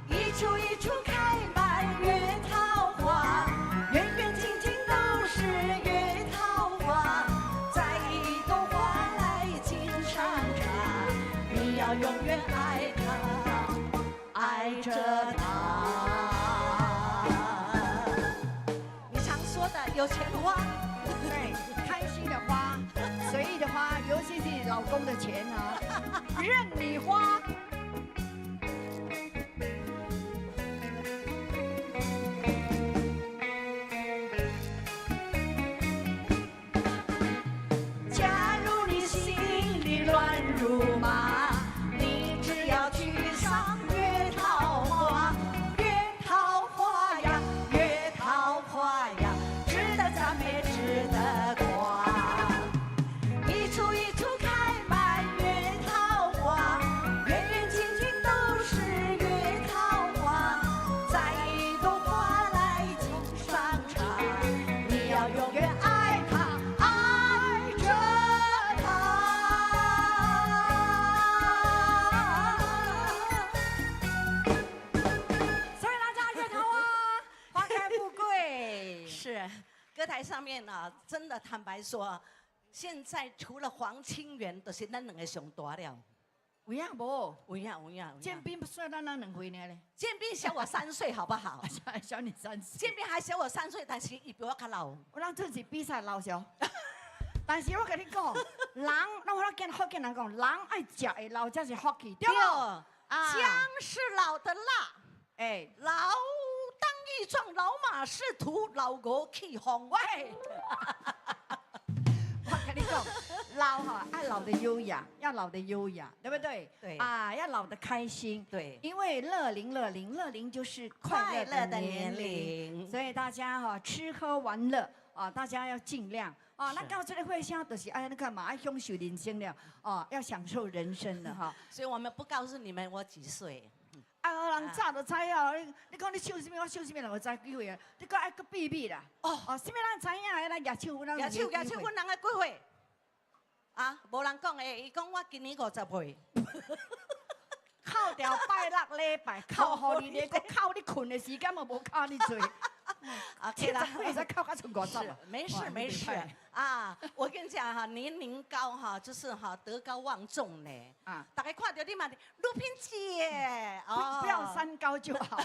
一簇一簇开满月桃花，远远近近都是月桃花，摘一朵花来敬上茶，你要永远爱它，爱着它。你常说的有钱花，对，开心的花，随意的花，尤其是你老公的钱啊，任你花。假如你心里乱如麻，你只要去赏月桃花，月桃花呀，月桃花呀，值得赞美，值得夸。一簇一簇开满月桃花，远远近近都是月桃花，摘一朵花来敬上茶，你要永远爱它，爱着它。所以大家月桃花，花开富贵。是歌台上面呢，真的坦白说，现在除了黄清源，都是咱2个上大了。有影无？有影有影。建斌算咱2岁呢咧，建斌小我3岁，好不好？小你3岁。建斌还小我3岁，但是伊比我较老。我让自己比赛老小。但是我跟你讲，人，那我跟福建人讲，人爱食的老才是福气，对不？啊，姜是老的辣，哎，老当益壮，老马识途，老鹅起风。喂，我跟你讲，老哈爱老的优雅，要老的优雅，对不对？对啊，要老的开心。对，因为乐龄就是快乐的年龄，所以大家哈吃喝玩乐啊，大家要尽量啊。那到这里会下就是哎那个嘛，爱享受人生了啊，要享受人生的哈。所以我们不告诉你们我几岁。啊，人早就知啊！你讲你唱什么，我唱什么，人就知几岁啊？你讲爱个秘密啦。哦，什么人知影？咱举手，咱举手，阮人个几岁？啊，无人讲诶，伊讲我今年50岁。扣掉拜六礼拜，扣互你咧，佮扣你困的时间嘛无扣你多。OK 啦，会使扣较剩50是啊。没事哇没事厉害啊！我跟你讲哈，年龄高哈，就是哈德高望重呢。啊，大家看到你嘛，陆萍姐不要三高就好。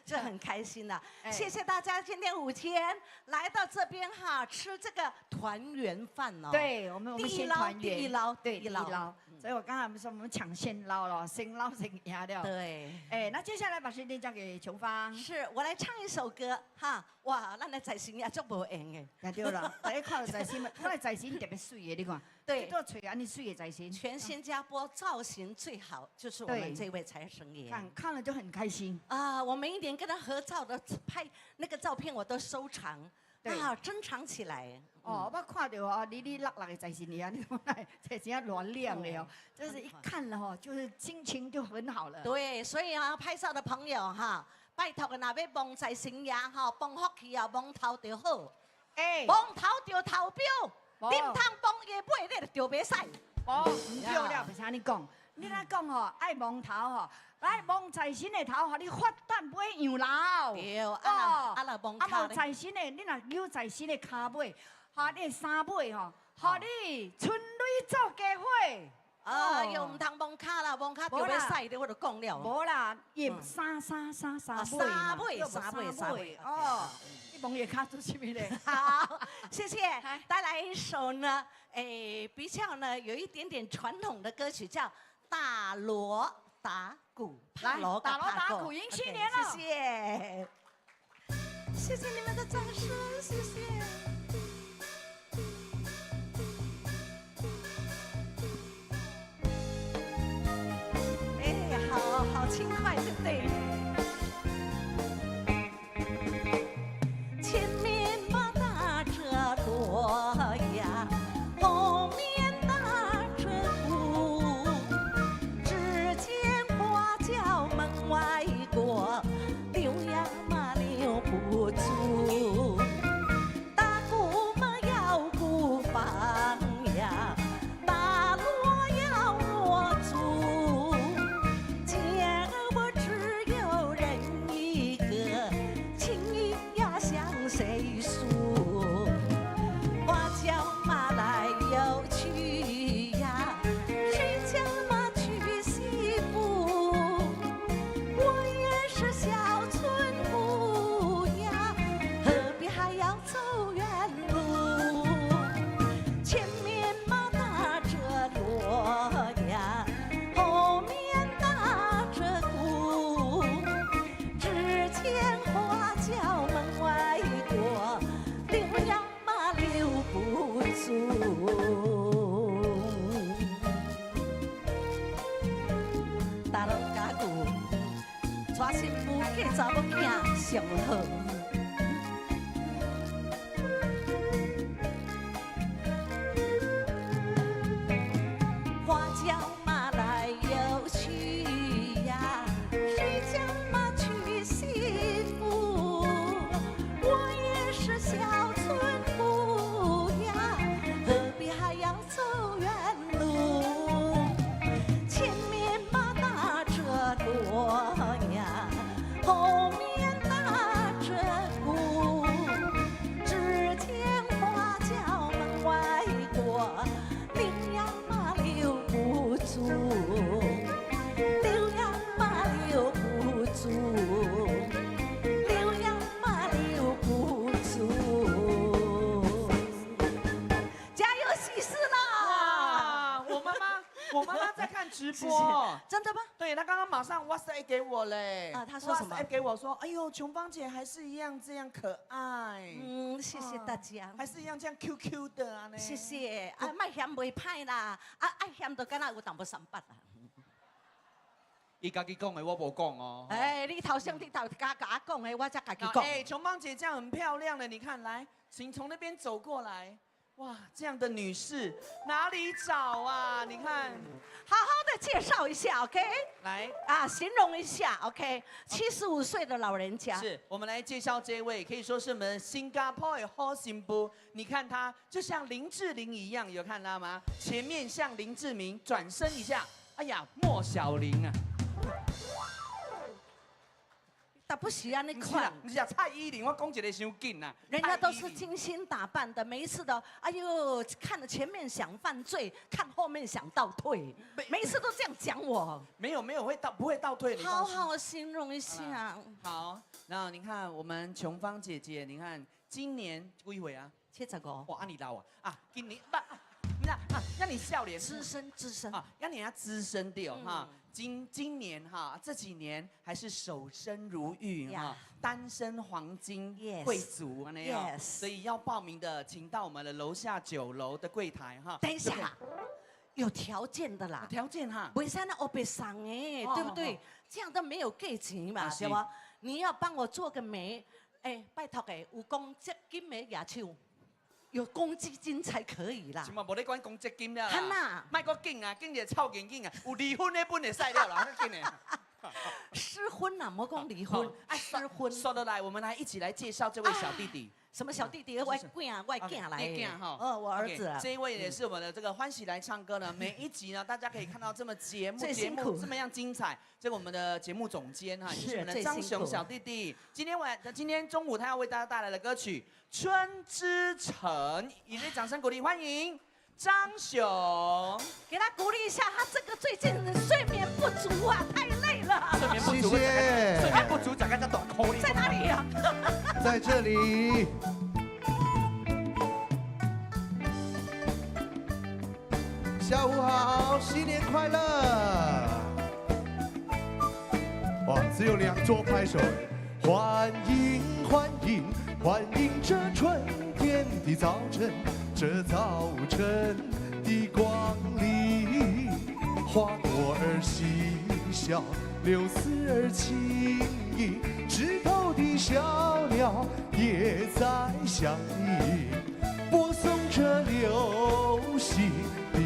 这很开心呐、哎谢谢大家今天5天来到这边哈，吃这个团圆饭哦。，对，我们先团圆，第一捞对，第一第一捞捞。所以我刚才说我们抢先捞了，先捞先赢了。对，哎，那接下来把时间交给琼芳。是我来唱一首歌哈，哇，咱的在心也足无闲的。那对了，大家看到在心，我的在心特别水的，你看，对这嘴安尼水的在心，全新加坡造型最好就是我们对这位财神爷。看了就很开心。啊，我每一年跟他合照的拍那个照片我都收藏，对啊，珍藏起来。哦，我看到哦，你落落的在心里啊，你看在心啊乱亮的哦，就是一看了哦，就是心情就很好了。对，所以啊，拍照的朋友哈，拜托个若要望财神爷哈，望福气啊，望头就好，哎，望头就投标，无你唔通望夜尾你就袂使。哦，唔对了，别啥你讲，你若讲吼爱蒙头吼，来蒙财神的头吼，你发蛋买羊老。对，啊那望啊，脚蒙财神的，你若扭财神的骹尾，哈，你的衫尾吼，哈，你春蕊做家伙。啊，又唔通望脚啦，望脚就袂使的，我就讲了。无啦，也衫尾嘛，衫尾哦，你蒙也卡做什么嘞？好，谢谢。带来一首呢，比较呢有一点点传统的歌曲，叫《打锣打鼓》。来打锣打鼓迎新年了 OK， 谢谢，谢谢你们的掌声，谢谢。哎，好轻快，对不对？前面嘛打着锣呀，后面打着鼓，只见花轿门外过，溜呀嘛溜不住，打鼓嘛要鼓房呀，打锣要锣足，家我只有人一个，情谊呀向谁诉？花轿嘛来又去呀，谁家嘛娶媳妇？我也是小村妇呀，何必还要走远路？前面嘛打着锣呀，后面打着鼓，只见花轿门外过，溜呀嘛溜不住。打锣打鼓，娶新妇嫁查某囝上好。花轿嘛来又去呀，谁家嘛娶媳妇？我也是小村妇呀，何必还要走远路？前面嘛打着锣呀，后面打着鼓，只见花轿门外过，溜呀嘛溜不住，溜呀嘛溜不住，溜呀嘛溜不住。加油喜事啦！哇，我妈妈在看直谢播谢。真的吗？对，她刚刚马上 WhatsApp 给我嘞。啊她说什么 WhatsApp 给我说，哎呦，琼芳姐还是一样这样可爱，谢谢大家。还是一样这样 QQ 的啊呢。谢谢，啊，卖嫌袂歹啦，啊，爱嫌就敢若有淡薄三八啦。伊家己讲的我无讲哦。哎，你头先你头家甲我讲的，我才家己讲。哎，琼芳姐这样很漂亮的，你看，来，请从那边走过来。哇，这样的女士哪里找啊？你看，好好的介绍一下，OK？来，啊，形容一下，OK？75岁的老人家，是我们来介绍这位，可以说是我们新加坡的好新妇。你看她就像林志玲一样，有看到吗？前面像林志明，转身一下，哎呀，莫小玲啊，但不是啊，你不是啦看，，不是啊，蔡依林，我讲一个伤紧啊，人家都是蔡依林精心打扮的，每一次都，哎呦，看了前面想犯罪，看后面想倒退，每一次都这样讲我。没有不会倒退，你好放心。好形容一下，好，然后你看我们琼芳姐姐，你看今年几岁啊？ 75，哇，你老啊！啊，今年不，那你笑脸资深啊，要你要资深的哈。今年哈，这几年还是守身如玉哈，单身黄金贵族那样。所以要报名的，请到我们的楼下9楼的柜台哈。等一下，有条件的啦，条件哈，不是那欧北上哎，对不对？这样都没有给钱嘛，对吧？你要帮我做个媒，哎，拜托哎，有公积金的牙手。 有公积金才可以啦。什么无咧管公积金了啦？哈呐，卖个紧啊，紧就臭紧紧啊！有离婚的本会使了啦，紧的。失婚呐，莫讲离婚，哎，失婚。说得来，我们来一起来介绍这位小弟弟。什么小弟弟？我囝，我囝来的。哈，我儿子。这一位也是我们的这个欢喜来唱歌呢。每一集呢，大家可以看到这么节目这么样精彩。这个我们的节目总监哈，也是我们的张雄小弟弟。今天中午他要为大家带来的歌曲《春之城》，以热掌声鼓励欢迎张雄。给他鼓励一下，他这个最近睡眠不足啊，太累了。睡眠不足，谢谢。睡眠不足，讲个叫短口令。在哪里呀？在这里。下午好，新年快乐！哇，只有2桌拍手。欢迎欢迎欢迎这春天的早晨，这早晨的光里，花朵儿嬉笑，柳丝儿轻盈，枝头的小鸟也在响应，播送着流行的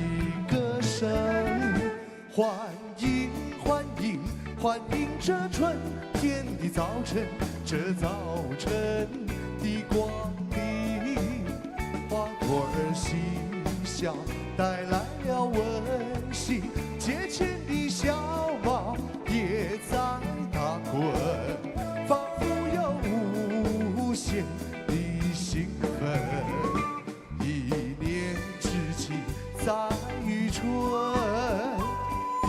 歌声。欢迎欢迎欢迎这春天的早晨，这早晨的光里，花朵儿嬉笑，带来了温馨，节前的小猫也在打滚，仿佛有无限的兴奋。一年之计在于春，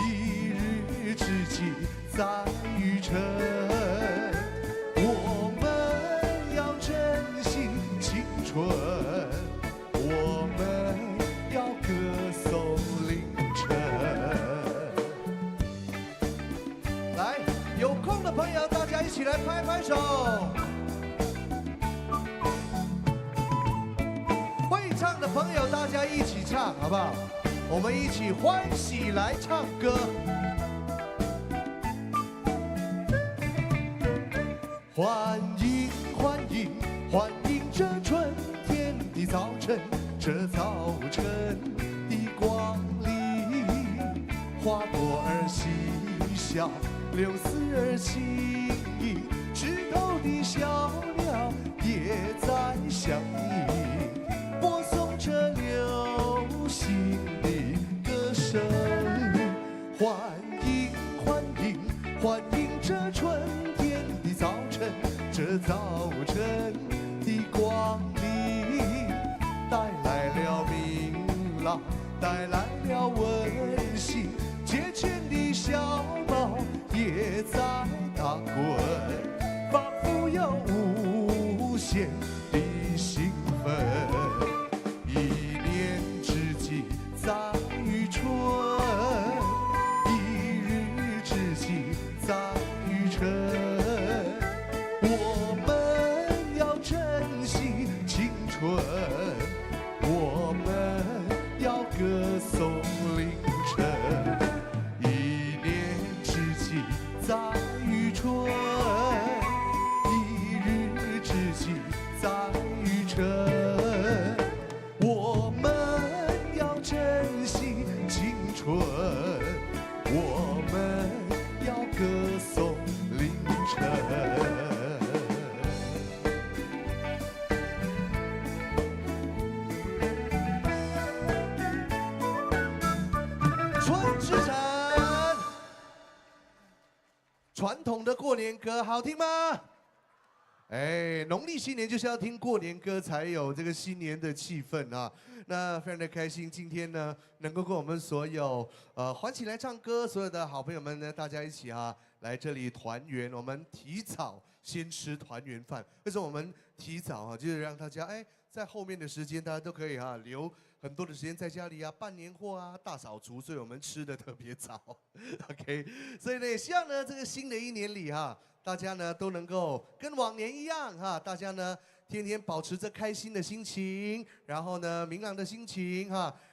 一日之计在于晨。我们要珍惜青春，我们要歌颂凌晨。来，有空的朋友，大家一起来拍拍手。会唱的朋友，大家一起唱，好不好？我们一起欢喜来唱歌。欢迎欢迎欢迎这春天的早晨，这早晨的光里，花朵儿嬉笑，柳丝儿轻盈，枝头的小鸟也在响应，播送着流行的歌声。欢迎欢迎欢迎这春天的早晨，这早晨的光里，带来了明朗，带来了温馨，节前的小猫也在打滚，仿佛有无限的兴奋。一年之计在于春，一日之计在于晨。我们要珍惜青春，我们要歌颂凌晨。一年之计在于春，一日之计在传统的过年歌，好听吗？哎，农历新年就是要听过年歌，才有这个新年的气氛啊。那非常的开心，今天呢能够跟我们所有欢起来唱歌所有的好朋友们呢，大家一起来这里团圆。我们提早先吃团圆饭，为什么我们提早就是让大家在后面的时间大家都可以留很多的时间在家里办年货大扫除，所以我们吃的特别早。OK， 所以呢也希望呢这个新的一年里大家呢都能够跟往年一样大家呢天天保持着开心的心情，然后呢明朗的心情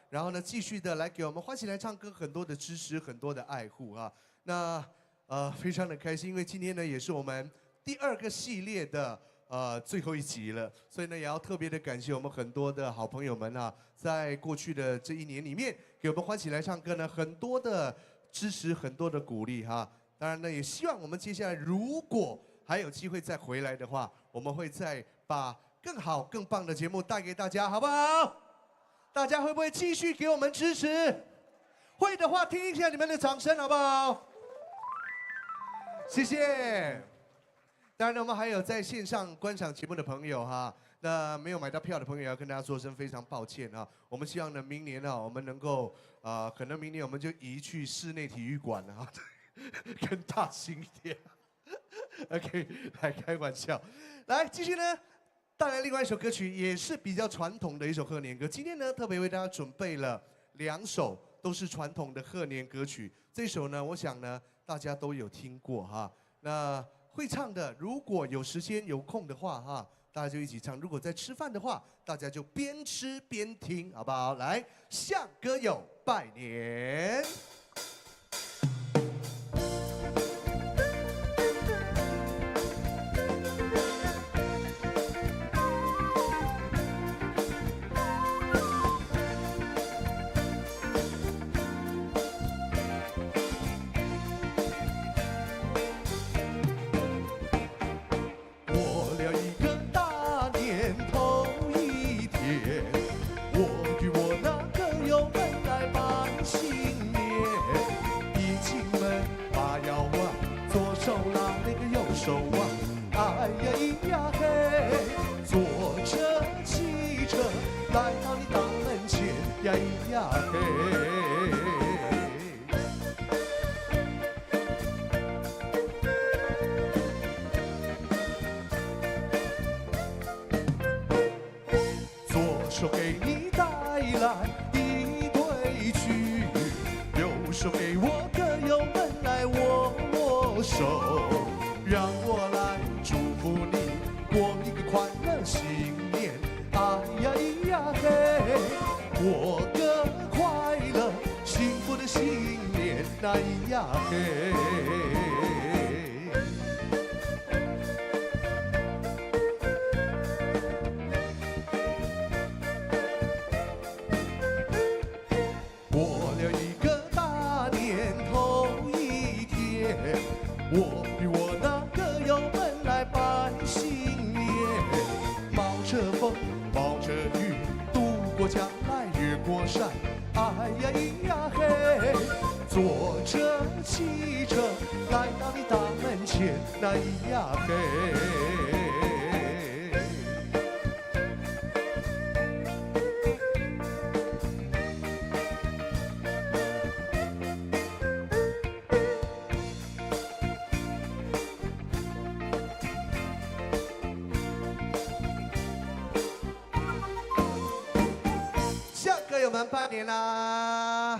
然后呢继续的来给我们欢喜来唱歌很多的支持，很多的爱护那非常的开心，因为今天呢也是我们第2个系列的最后一集了，所以呢也要特别的感谢我们很多的好朋友们在过去的这1年里面给我们欢喜来唱歌呢很多的支持，很多的鼓励当然呢，也希望我们接下来如果还有机会再回来的话，我们会再把更好、更棒的节目带给大家，好不好？大家会不会继续给我们支持？会的话，听一下你们的掌声，好不好？谢谢。当然呢，我们还有在线上观赏节目的朋友那没有买到票的朋友要跟大家说声非常抱歉我们希望呢，明年我们能够可能明年我们就移去室内体育馆了更大型一点，OK， 来开玩笑，来继续呢，带来另外一首歌曲，也是比较传统的一首贺年歌。今天呢，特别为大家准备了2首，都是传统的贺年歌曲。这首呢，我想呢，大家都有听过那会唱的，如果有时间有空的话大家就一起唱；如果在吃饭的话，大家就边吃边听，好不好？来，向歌友拜年。手给你带来一对曲，右手给我歌友们来握握手，让我来祝福你过一个快乐新年。哎呀咿呀嘿，过个快乐幸福的新年。哎呀嘿。我与我那歌友们来拜新年，冒着风，冒着雨，渡过江来，越过山。哎呀咿呀嘿，坐着汽车来到你大门前。哎呀嘿。歌友们拜年啦！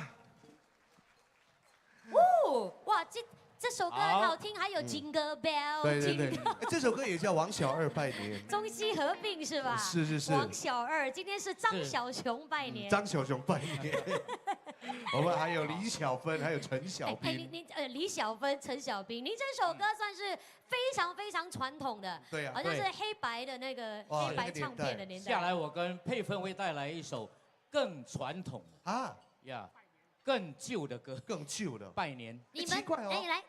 哇，这首歌很好听，还有 Jingle Bell， 对，这首歌也叫王小二拜年，中西合并是吧？是。王小二，今天是张小熊拜年，张小熊拜年。我们还有李小芬，还有陈小斌。李小芬、陈小斌，您这首歌算是非常非常传统的，对啊，好像是黑白的那个黑白唱片的年代。下来，我跟佩芬会带来一首更传统更旧的歌，更旧的拜年。你们奇怪来，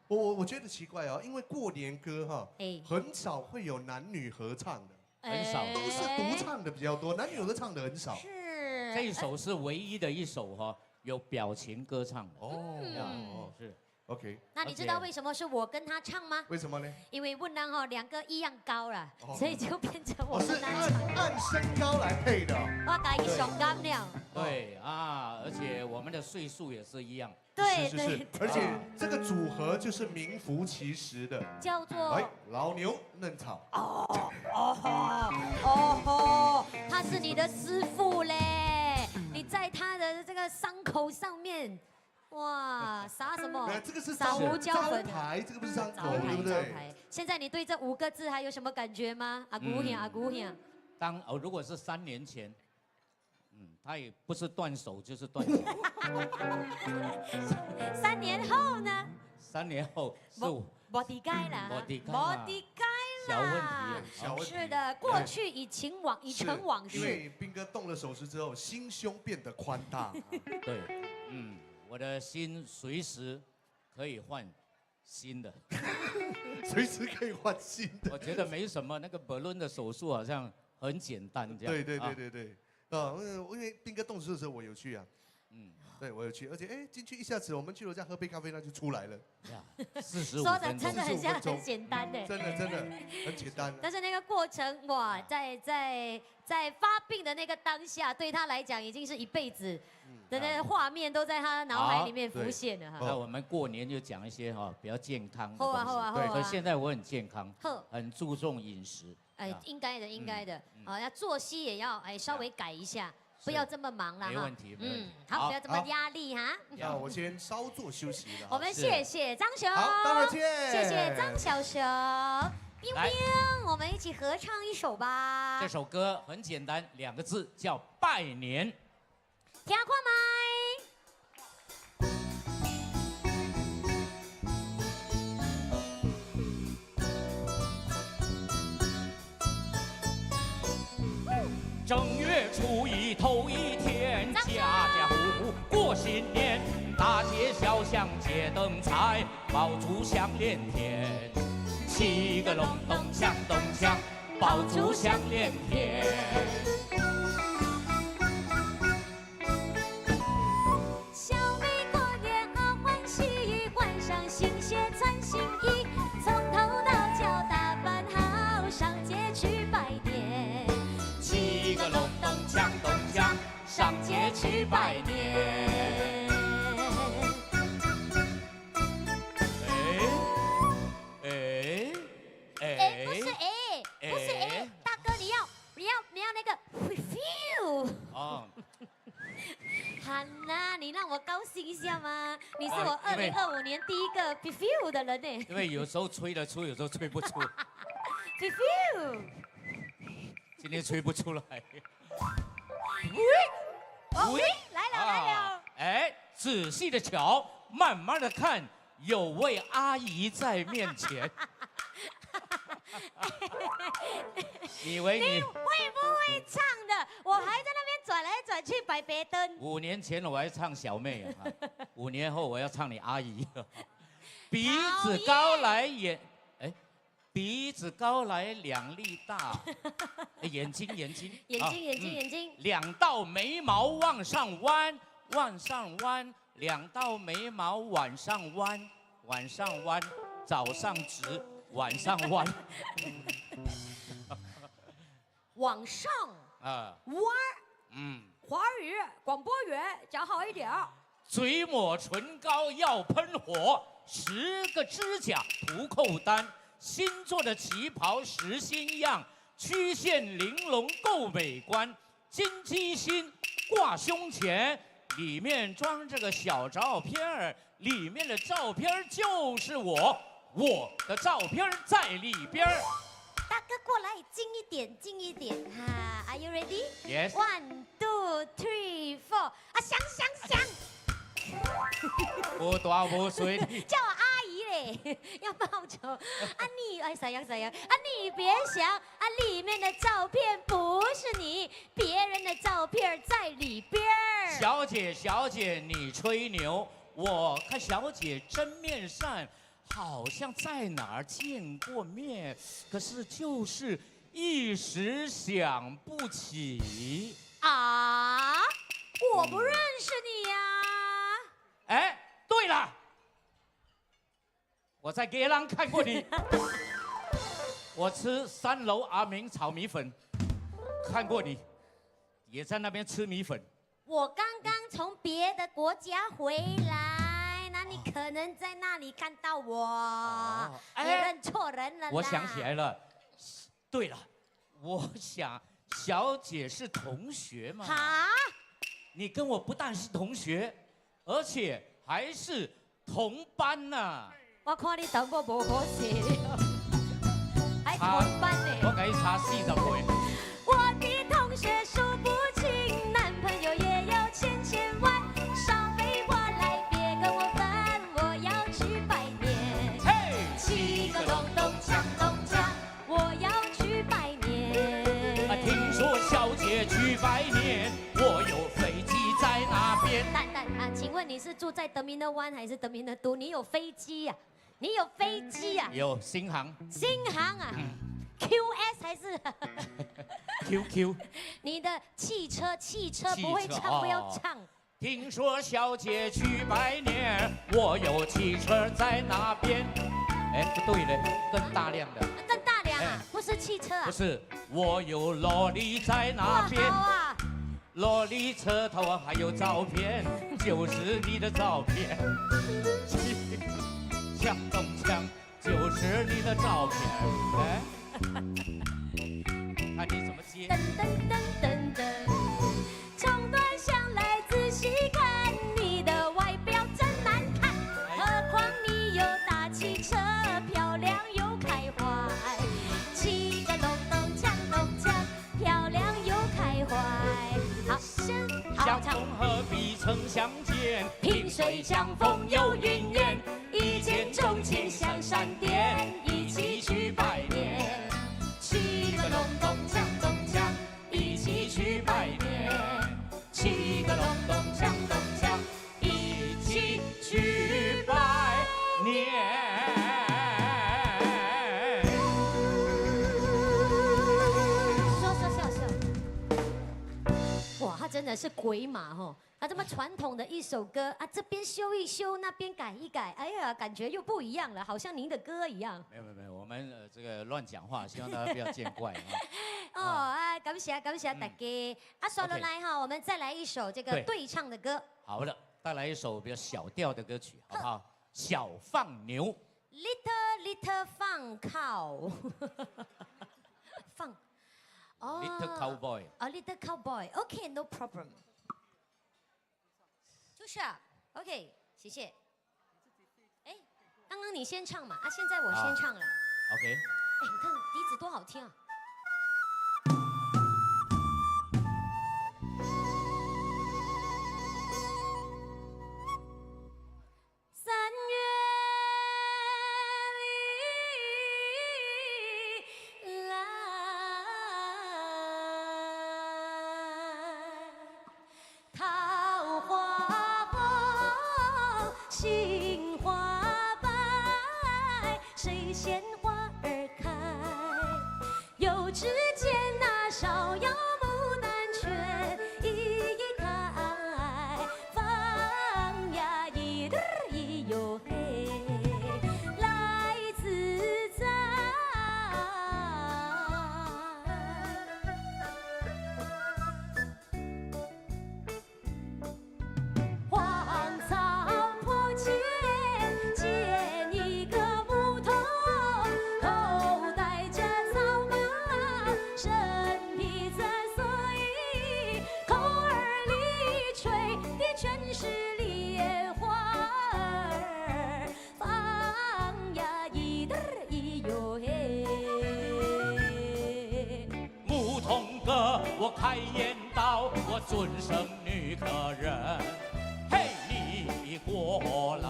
我觉得奇怪因为过年歌很少会有男女合唱的，很少，都是独唱的比较多，男女合唱的很少。是，这一首是唯一的一首有表情歌唱的。是。OK，那你知道为什么是我跟他唱吗？为什么呢？因为问郎两个一样高了，哦所以就变成我我是跟他唱。按身高来配的。我改一上纲了。对啊，而且我们的岁数也是一样。对是是是，而且这个组合就是名副其实的，叫做老牛嫩草。哦吼，他是你的师傅嘞，你在他的这个伤口上面，哇，撒什么？这个是撒胡椒粉牌，这个不是伤口，招牌对不对？现在你对这5个字还有什么感觉吗？阿姑兄，阿姑兄。如果是3年前，他也不是断手就是断脚。3年后呢？3年后是没地改了，没地改小问题，小问题。是的，过去已成往事。因为斌哥动了手术之后，心胸变得宽大。对，我的心随时可以换新的，随时可以换新的。我觉得没什么，那个伯伦的手术好像很简单这样。对。因为斌哥动手术的时候我有去啊。对，我有去，而且进去一下子，我们去楼下喝杯咖啡，那就出来了。45说的真的很像很简单的，真的很简单。但是那个过程，哇，在发病的那个当下，对他来讲已经是一辈子的那个画面都在他脑海里面浮现了哈。那我们过年就讲一些比较健康的好啊东西。对，所以现在我很健康，很注重饮食。应该的，要作息也要稍微改一下。不要这么忙了哈，没问题。好，不要这么压力哈。那我先稍作休息了。我们谢谢张雄，好，待会儿见。谢谢张小熊，冰冰，我们一起合唱一首吧。这首歌很简单，2个字叫拜年。听看麦。正月初1头一天，家家户户过新年，大街小巷街灯彩，爆竹响连天，7个隆咚响咚响，爆竹响连天。小妹过年欢喜，换上新鞋穿新衣，从头到脚打扮好，上街去拜年。7个隆咚锵咚锵，上街去拜年。不是大哥你要那个 feel。汉娜，你让我高兴一下吗？你是我2025年第一个 feel 的人呢。因为有时候吹得出，有时候吹不出。feel。今天吹不出来。喂，来了。仔细的瞧，慢慢的看，有位阿姨在面前。你以为你会不会唱的？我还在那边转来转去摆别灯。5年前我还唱小妹5年后我要唱你阿姨。鼻子高来眼。鼻子高来2粒大，眼睛，2道眉毛往上弯，2道眉毛往上弯，早上直，晚上弯，往上弯，华语广播员讲好一点。嘴抹唇膏要喷火，10个指甲涂扣单。新做的旗袍实新样，曲线玲珑够美观，金鸡心挂胸前，里面装着个小照片儿，里面的照片就是我的照片在里边儿。大哥过来，近一点哈 ，Are you ready? Yes. 1, 2, 3, 4，响。不大不随叫我阿姨嘞，要报仇。你怎样？你别想里面的照片不是你，别人的照片在里边。小姐，你吹牛，我看小姐真面善，好像在哪儿见过面，可是就是一时想不起。我不认识你呀。对了，我在给人看过你。我吃3楼阿明炒米粉，看过你，也在那边吃米粉。我刚刚从别的国家回来，那你可能在那里看到我，你认错人了啦。我想起来了，对了，我想小姐是同学嘛。哈？你跟我不但是同学，而且还是同班呐。我看你等我无好势了，还同班呢。我给你差40岁。我的同学数不清，男朋友也有千万，少废话来，别跟我烦，我要去拜年。嘿，七个隆咚锵咚锵，我要去拜年。听说小姐去拜年，我有飞机在那边。蛋啊，请问你是住在德明的湾还是德明的都？你有飞机呀？你有飞机呀？有新航。新航啊，QS 还是QQ？你的汽车不会唱，不要唱。听说小姐去拜年，我有汽车在那边。哎，不对嘞，更大辆的。更大辆啊，不是汽车啊。不是，我有萝莉在那边。好啊。萝莉车头还有照片，就是你的照片。锵咚锵，就是你的照片。哎，看你怎么接。噔噔噔噔噔，从端详来仔细看，你的外表真难看，何况你有大汽车，漂亮又开怀。七个隆咚锵咚锵，漂亮又开怀。好声好唱，何必曾相见？萍水相逢有云烟，一见钟情像闪电，一起去拜年。七个隆咚锵咚锵，一起去拜年。七个隆咚锵咚锵，一起去拜年。笑。哇，他真的是鬼马哦！啊，这么传统的一首歌啊，这边修一修，那边改一改，哎呀，感觉又不一样了，好像您的歌一样。没有，我们这个乱讲话，希望大家不要见怪啊。哦啊，感谢大家。啊，说了来哈，我们再来一首这个对唱的歌。好的，带来一首比较小调的歌曲，好不好？小放牛。Little 放靠。放。哦。Little cowboy。啊 ，Little cowboy。OK，no problem。就是啊 ，OK， 谢谢。哎，刚刚你先唱嘛，啊，现在我先唱了。OK。哎，你看笛子多好听啊！3月里来。桃花红，杏花白，谁嫌花儿开？又只见那芍药牡丹全一开，放呀一对一哟嘿，来自在。荒草坡前见一个牧童，口袋着草麻，身披3色衣，口儿里吹的全是莲花儿，放呀一对一哟嘿。牧童哥，我开言道，我尊生女客人。嘿，你过来，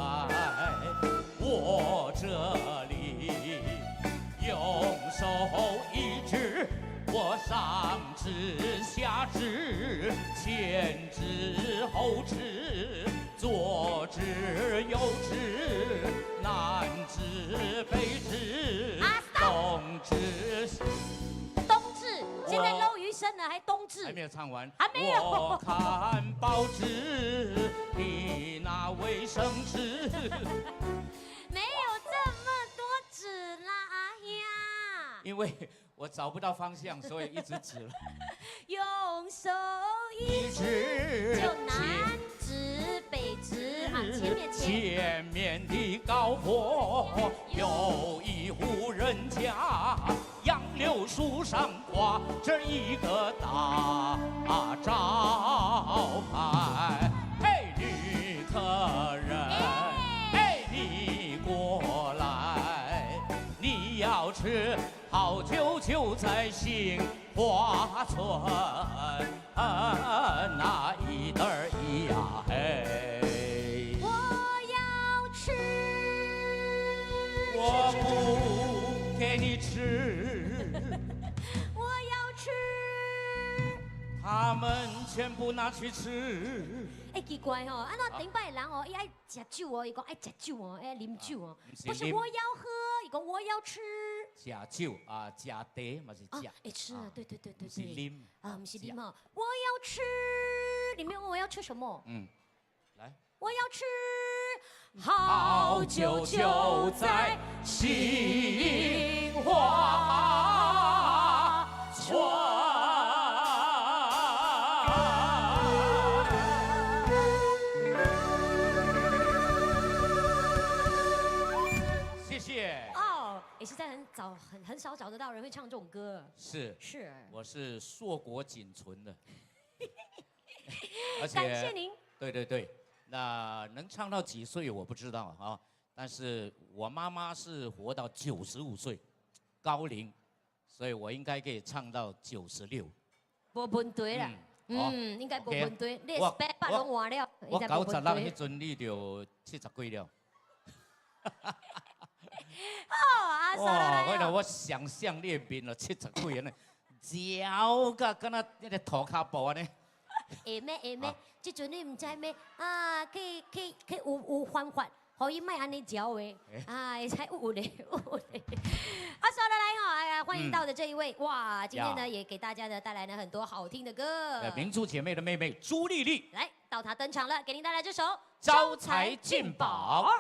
我这里用手一指，我上指下指，前指后指，左指右指，南指北指，东指。冬至，现在漏余生了，还冬至，还没有唱完，还没有。我看报纸，你那卫生纸，没有这么因为我找不到方向，所以一直指了。用手一指，就南指北指啊，前面的高坡有一户人家，杨柳树上挂着一个大招牌。嘿，女客人，哎，你过来，你要吃好酒就在杏花村那一对儿一呀嘿。我要吃，我不给你吃，我要吃。他们全部拿去吃。哎，奇怪哦，安怎顶摆人哦，伊爱食酒哦，伊讲爱食酒哦，爱啉酒哦。不是我要喝，伊讲我要吃。食酒啊，食茶嘛是食。哎，吃啊，对对对对对。是啉啊，不是啉哦，我要吃。你们问我要吃什么？来。我要吃好酒就在杏花村。谢谢。哦，也是在很少找得到人会唱这种歌。是，我是硕果仅存的。而且感谢您。对对对。那能唱到几岁我不知道啊，但是我妈妈是活到95岁，高龄，所以我应该可以唱到96。无问题啦，应该无问题。你100拢换了，我96迄阵你就70几了。哦，哇！我想象你的面了70几人呢，焦甲敢若那个涂骹布安尼。下咩？即阵你唔知咩啊？去有方法，可以卖安尼嚼的啊，会使有嘞。啊，说得来哦，哎呀，欢迎到的这一位，哇，今天呢也给大家呢带来了很多好听的歌。明珠姐妹的妹妹朱丽丽，来到她登场了，给您带来这首《招财进宝》。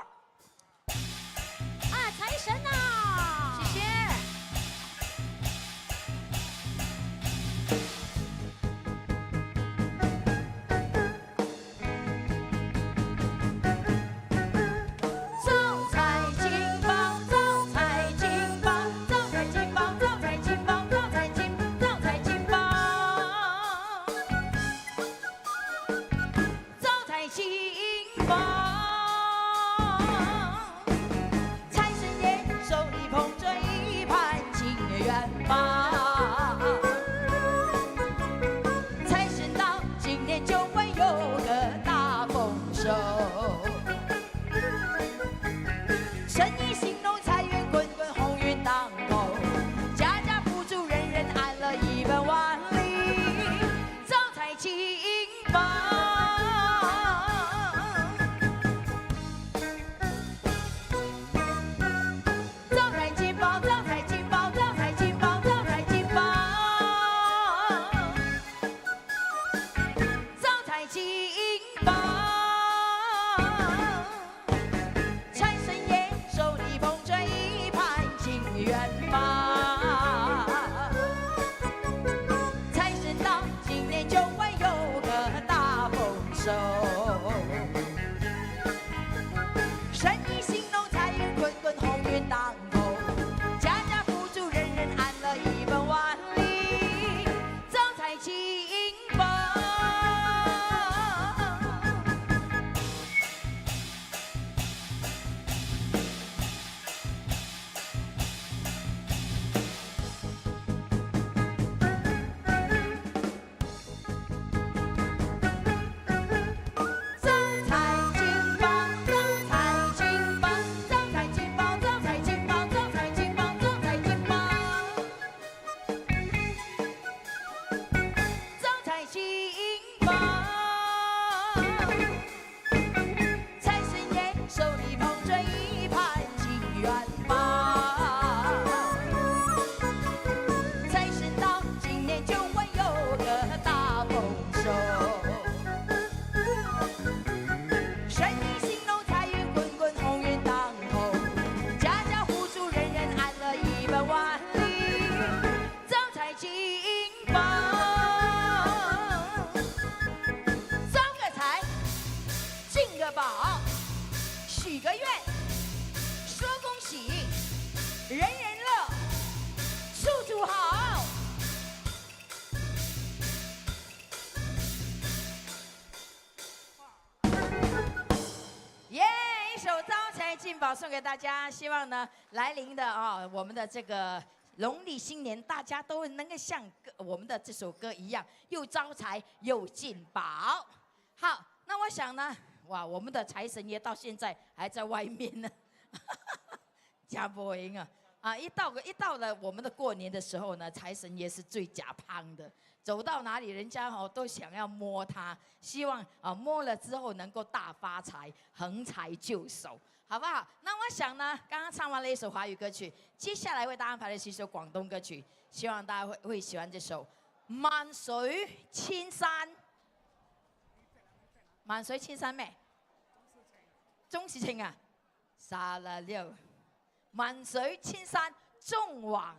啊，财神啊！谢谢。人人乐，处处好。耶！一首《招财进宝》送给大家，希望呢来临的我们的这个农历新年，大家都能够像我们的这首歌一样，又招财又进宝。好，那我想呢，哇，我们的财神爷到现在还在外面呢，加不赢啊！一到了我们的过年的时候呢，财神爷是最假胖的，走到哪里人家都想要摸他，希望摸了之后能够大发财，横财就手，好不好？那我想呢，刚刚唱完了一首华语歌曲，接下来为大家安排的是一首广东歌曲，希望大家会喜欢这首《萬水千山》。萬水千山咩？鍾士清啊，殺了六。萬水千山縱橫。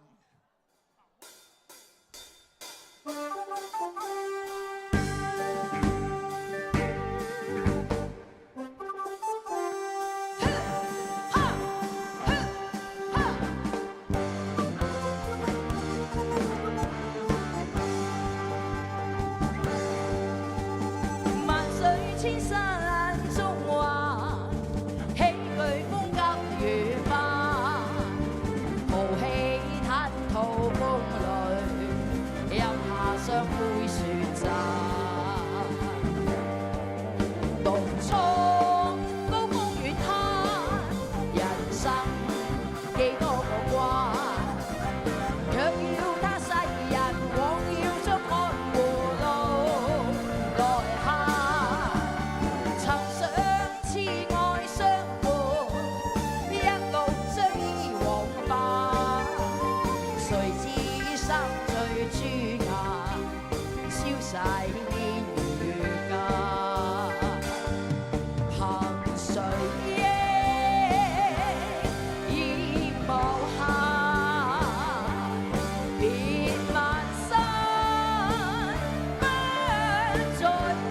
千山縱橫，喜巨風急雨花，豪氣吞吐風雷，任下雙杯雪詐。獨闖高峰遠灘，人生幾多個關，卻要他世人枉要將看護路來行。晒煙雨家，憑誰已無限，別萬山不再返。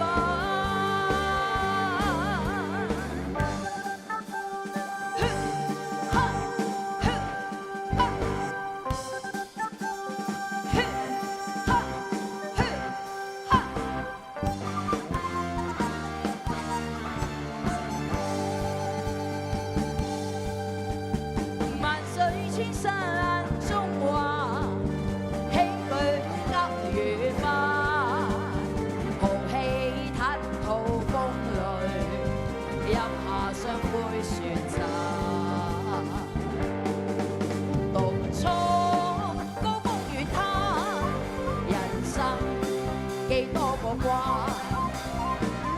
千山縱橫，喜巨風急雨花，豪氣吞吐風雷，任下雙杯雪詐。獨闖高峰遠灘，人生幾多個關，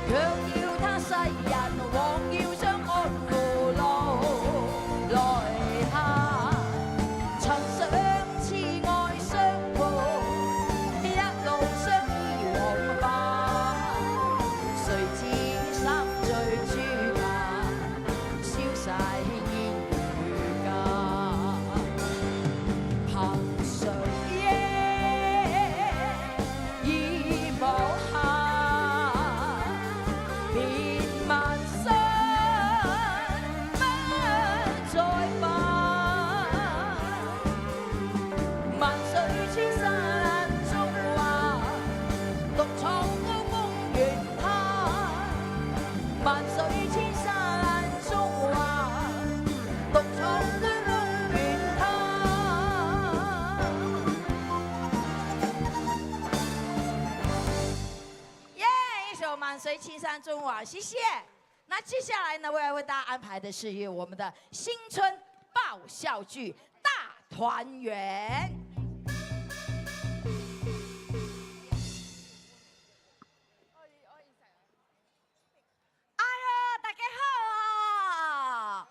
卻要他世人枉要將看護路來行。万水千山縱橫，謝謝。那接下來呢，我要為大家安排的是我們的新春爆笑劇大團圓。哎呀，大家好！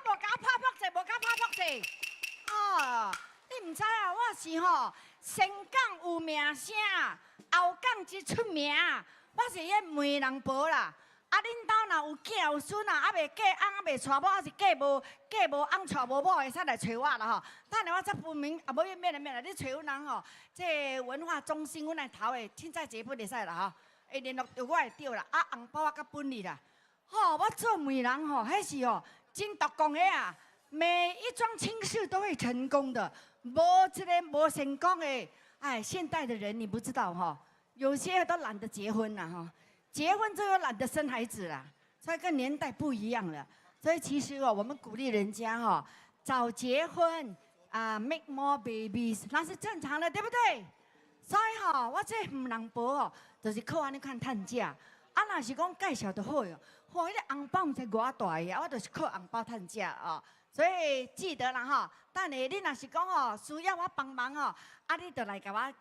無甲拍拍者，無甲拍拍者。哦，你唔知啊？我是先講有名聲，後講即出名。我是迄媒人婆啦，恁兜若有囝有孫啊，未嫁翁未娶某，是嫁無翁娶無某，會使來找我啦等下我再分明，免啦，你找阮人这文化中心阮来头的凊彩坐本會使啦會聯絡到我會對啦，紅包我甲本你啦。我做媒人迄是真獨講的啊，每一桩亲事都会成功的，没成功的。哎，现代的人你不知道哈，有些都懒得结婚了哈，结婚之后又懒得生孩子了，所以跟年代不一样了。所以其实哦，我们鼓励人家哈，早结婚啊 ，make more babies， 那是正常的，对不对？所以哈，我这唔能博哦，就是靠安尼看趁食。啊，若是讲介绍就好哟，嚯，迄个红包唔知偌大个，我就是靠红包趁食哦。所以记得啦哈，等下你若是讲哦，需要我帮忙哦，啊，你就来甲我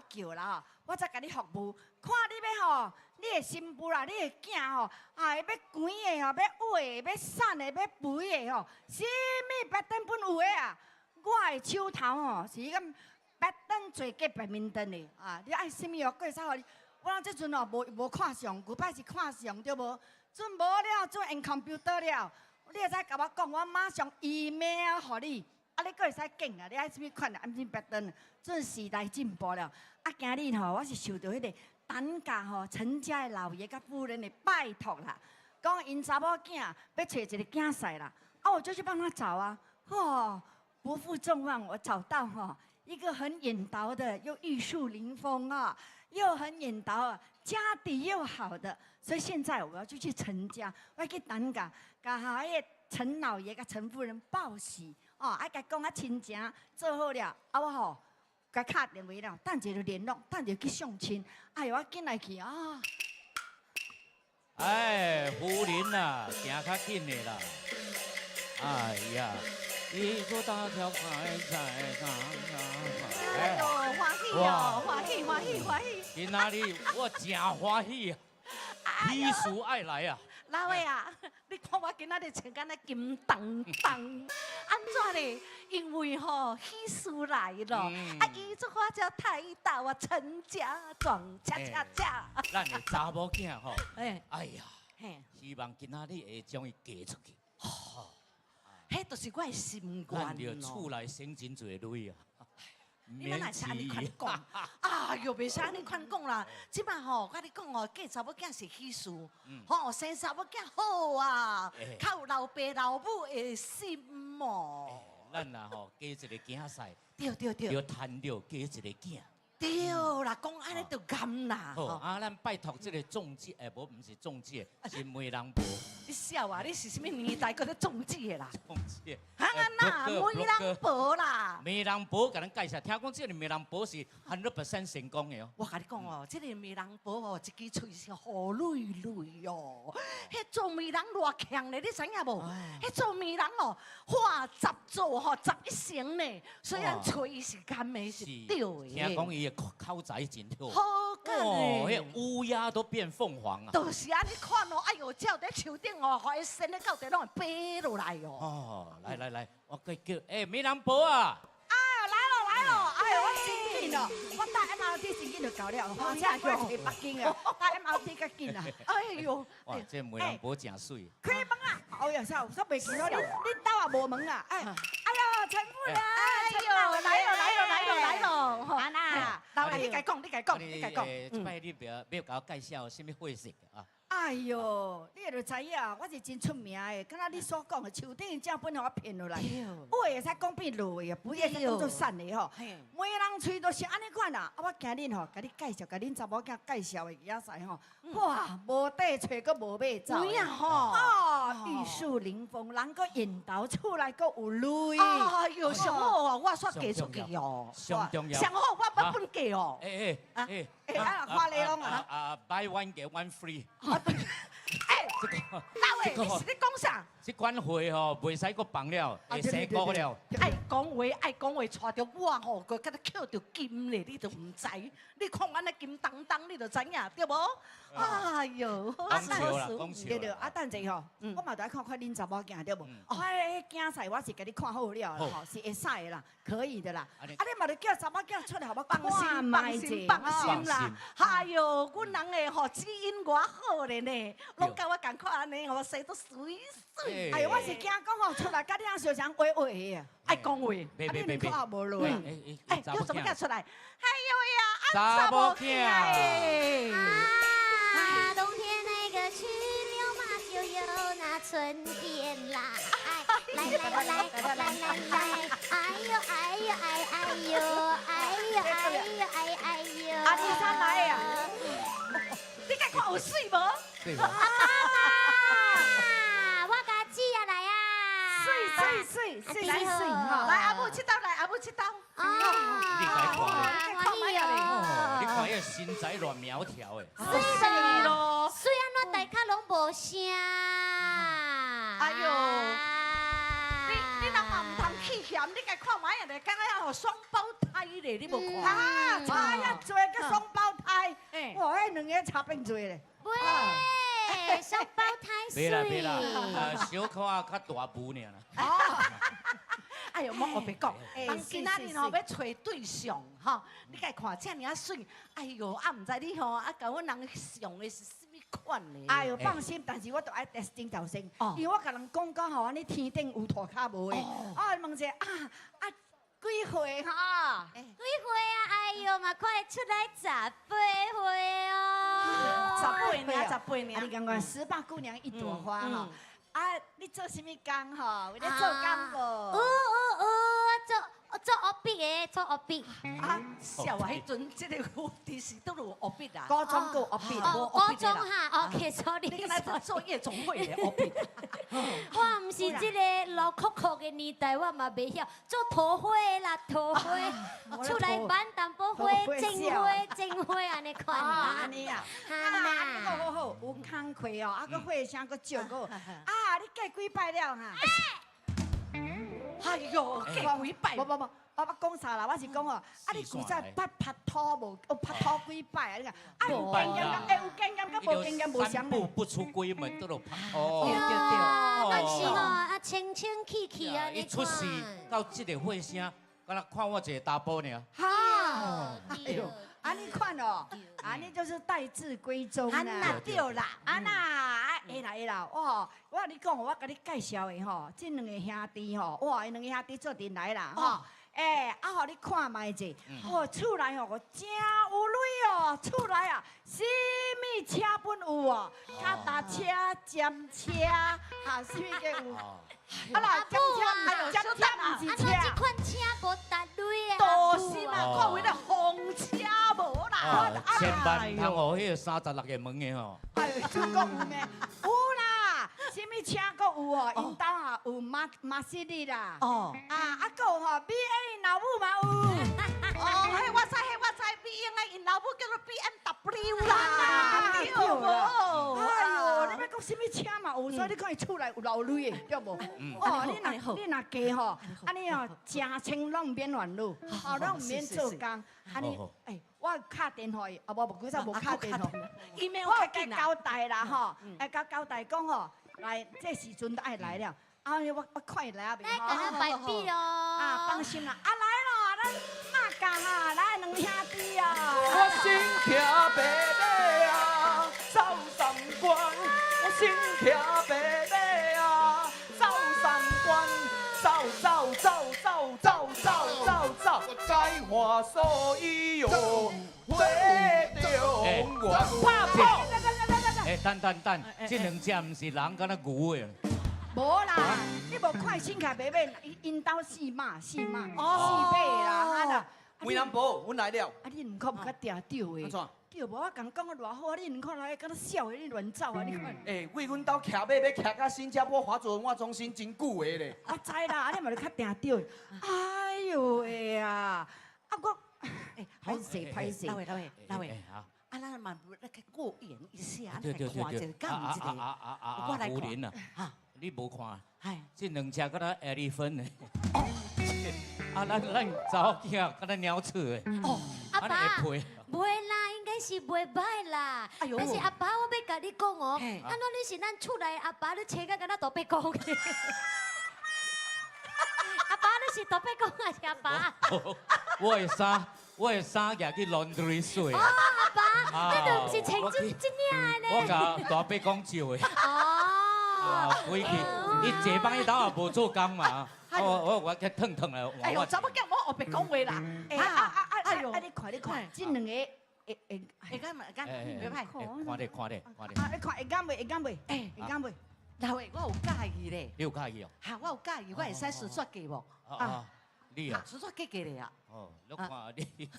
叫啦吼，我再甲你服务。看你要吼，你的新妇啦，你的囝吼，啊，要卷的吼，要画的，要瘦的，要肥的吼，什么白灯本有的啊？我的手头吼是咁白灯做过白面灯的啊，你爱什么哦，介绍互你。我这阵哦无看相，古摆是看相对无？阵无了，阵用 computer 了。你会使甲我讲，我马上 email 互你。啊，你佫会使拣啊？你爱什么款的？暗时白灯，阵时代进步了。啊，今日吼，我是受到迄个等价吼陈家的老爷甲夫人的拜托啦，讲因查某囝要找一个囝婿啦。啊，我就去帮他找啊。哦，不负众望，我找到哈一个很引导的，又玉树临风啊，又很引导啊，家底又好的。所以现在我要去陈家，我要去等价，甲迄个陈老爷甲陈夫人报喜哦，啊，甲讲啊亲情做好了，啊我吼，甲敲电话了，等下就联络，等下去相亲。哎呦，我紧来去啊！哎，夫人呐，行较紧的啦。哎呀，一座大桥开在哎呦，欢喜哦，欢喜欢喜欢喜！今仔日我真欢喜啊，喜事爱来啊！老爷啊，你看我今仔日穿敢那金当当，安怎嘞？因为吼喜事来了，啊，伊这花叫太大啊，陈家庄，恰恰恰。咱的查某囝吼，哎呀，嘿，希望今仔日会将伊嫁出去。迄就是我的心咱愿着厝内省真侪钱啊！你哪是安尼款讲？哎呦，袂使安尼款讲啦！即摆吼，我你讲哦，嫁查某囝是喜事，吼生查某囝好啊，较有老爸老母的心哦。咱呐吼，嫁一个囝婿，对，要趁着嫁一个囝。对啦，讲安尼就甘啦。好啊，咱拜托这个中介，无，不是中介，是媒人婆。你笑啊！你是什么年代搁咧中介的啦？中介。啊那媒人婆啦。媒人婆甲咱介绍，听讲这个媒人婆是100%成功的哦。我甲你讲哦，这个媒人婆哦，一支喙是好累累哦。迄做媒人偌强咧，你知影无？迄做媒人哦，化10做吼11成呢。虽然喙是干的，是对的。听讲伊的口才真好。好干哦，迄乌鸦都变凤凰啊！就是安尼看哦，哎呦，照在树顶哦，互伊伸咧到地拢会飞落来哦。哦，来，我叫媒人婆啊！来咯！哎呦，我真紧哦，我搭 MRT 真紧就到了，火车叫去北京啊，搭 MRT 较紧啊。哎呦，哇，这媒人婆真水。开门啊！哎呀，啥袂记得了？你兜也无门啊？哎呦，陈夫人，来咯！安娜，老爷，你家讲，你家讲。这摆你不要甲我介绍什么货色啊？哎呦，你就知影，我是真出名的。敢若你所讲的，树顶正本互我骗落来，我会使讲变落的，不会使讲做散的吼。每人喙都是安尼款啊！啊，我今日吼，甲你介绍，甲恁查某囝介绍的囝婿吼，哇，无底找个无尾走。有影吼，哦，玉树临风，人个引导出来个有泪。哎呦，上好哦，我煞嫁出去哦，上重要。上好，我要本嫁哦。啊，花莲拢啊，buy one get one free。老爷，你是咧讲啥？这款货吼，袂使搁放了，会生果了。爱讲话，带着我吼，佮甲你捡着金咧，你都唔知。你看我那金当当，你就知影对无？哎呦，讲笑啦，讲笑。对，啊，等者吼，我嘛都爱看看恁查某囝对无？我迄囝婿我是甲你看好了吼，是会使的啦，可以的啦。啊，你嘛就叫查某囝出来，互我放心啦。哎呦，阮人诶吼基因偌好咧呢，拢甲我共款安尼吼，生都水水。哎呦，我是惊讲吼出来，甲你相像话话的，爱讲话。你看也无落。哎，叫什么囝出来？哎呦呀，查某囝。啊，冬天那个去溜马就有那春天啦。来来来来来来，哎呦哎呦哎哎呦，哎呦哎呦哎哎呦。阿弟三来呀！你该看有水无？对吧？我甲姊啊来啊！水哈！来阿母切刀，来阿母切刀。你该看，欢喜哦！你看，迄身材偌苗条诶。水咯，水安怎大家拢无声？哎呦！你若嘛唔通气嫌，你该看买人哋敢若有双胞胎咧，你无看？啊，差遐多个双胞胎，哇，迄两个差变多咧。喂，双胞胎水。别啦，小可仔较大步尔啦。哎呦，莫别讲，当今仔日吼要找对象吼，你该看这尔水，哎呦，啊唔知你吼啊，甲阮人上的是什么款呢？哎呦，放心，但是我都爱 testing 头先，因为我甲人讲讲吼，安尼天顶有涂骹无的，啊问者几岁哈？几岁啊？哎呦嘛，快出来18岁哦！18年，18啊，年。你感觉18姑娘一朵花吼？啊，你做什么工吼？有咧做工无？做学毕的，做学毕。啊，小啊，迄阵即个有电视都有学毕啦。高中够学毕，高中哈，OK，sorry。你敢若做夜总会的学毕？我毋是即个老酷酷的年代，我嘛袂晓做土花啦，土花出来挽淡薄花，种花安尼款啦。安尼啊，好，有工课哦，啊，个花声个少个，啊，你嫁几摆了哈？哎呦，嫁几摆？不，我讲啥啦？我是讲哦，啊，你古早拍拖无？有拍拖几摆啊？你看，啊，有经验甲有经验甲无经验无相三步不出闺门都有拍对。但是吼，啊，清清气气啊，伊出世到即个火声，敢若看我一个查甫尔。哈，哎呦，安尼款哦，安尼就是待字闺中啦。那对啦，会啦，哇！我甲你讲，我甲你介绍的吼，这两个兄弟吼，哇，因两个兄弟做阵来啦吼。互你看卖者，哦，厝内吼真有钱哦，厝内啊，什么车本有哦，脚踏车、尖车，什么个有？啊啦，尖车，尖车毋是车。这款车无搭累啊。都是嘛，看为了风车无啦。千万唔通哦，迄个36个门的吼。哎呦，就讲有咩？有啦，什么车阁有哦？因兜啊有马士利啦。哦。啊，阁有吼 BM 因老母嘛有。哦，迄我知 BM 的因老母叫做 BMW 啦。对无？哎呦，你要讲什么车嘛有，所以你看伊厝内有老累的，对无？哦，你若加吼，安尼哦，真清拢免乱入，哦，拢免做工，安尼，我敲电话，啊无几早无敲电话，我甲交代啦吼，甲交代讲吼，来这时阵都爱来了，啊我快来啊，来，跟他拜笔咯。啊，放心啦，啊来咯，咱马家哈，来两兄弟啊。我心骑白马啊，走三关。我心骑白马啊，走三关。走，该话所以哟，会中原。拍破！等，这两只唔是人，敢若牛的。无啦，你无看新凯白马，因兜4马，4马啦，啊啦。梅兰婆，阮来了。啊，你两看唔较定吊的。对无？我讲讲个偌好，你两看来敢若笑的，你乱走啊！你看。为阮兜骑马要骑到新加坡华族文化中心真久的咧。我知啦，啊你嘛咧较定吊的。哎呦喂啊！啊我，歹势。老魏，啊，咱嘛来个过演一下，对，看一个讲一个。我来看。啊，你无看？这两只敢若elephant的。啊，咱查某囝敢若鸟鼠的。哦，阿爸，袂啦，应该是袂歹啦。但是阿爸，我要甲你讲哦，安怎你是咱厝内阿爸，你穿甲敢若大伯公的？阿爸，你是大伯公还是阿爸？我的衫拿去 laundry 洗。哦，阿爸，你都毋是穿这领的呢？我甲大伯公借的。哦。回去，伊坐帮伊兜也无做工嘛。我去烫了。哎呦，怎么叫我学别讲话啦？哎呦，你看，这两个会敢袂歹？看咧。你看会敢袂？会敢袂？老魏，我有介意咧，你有介意哦？哈，我有介意，我会使数学计无？啊，你啊，数学计计咧啊。哦，你看你，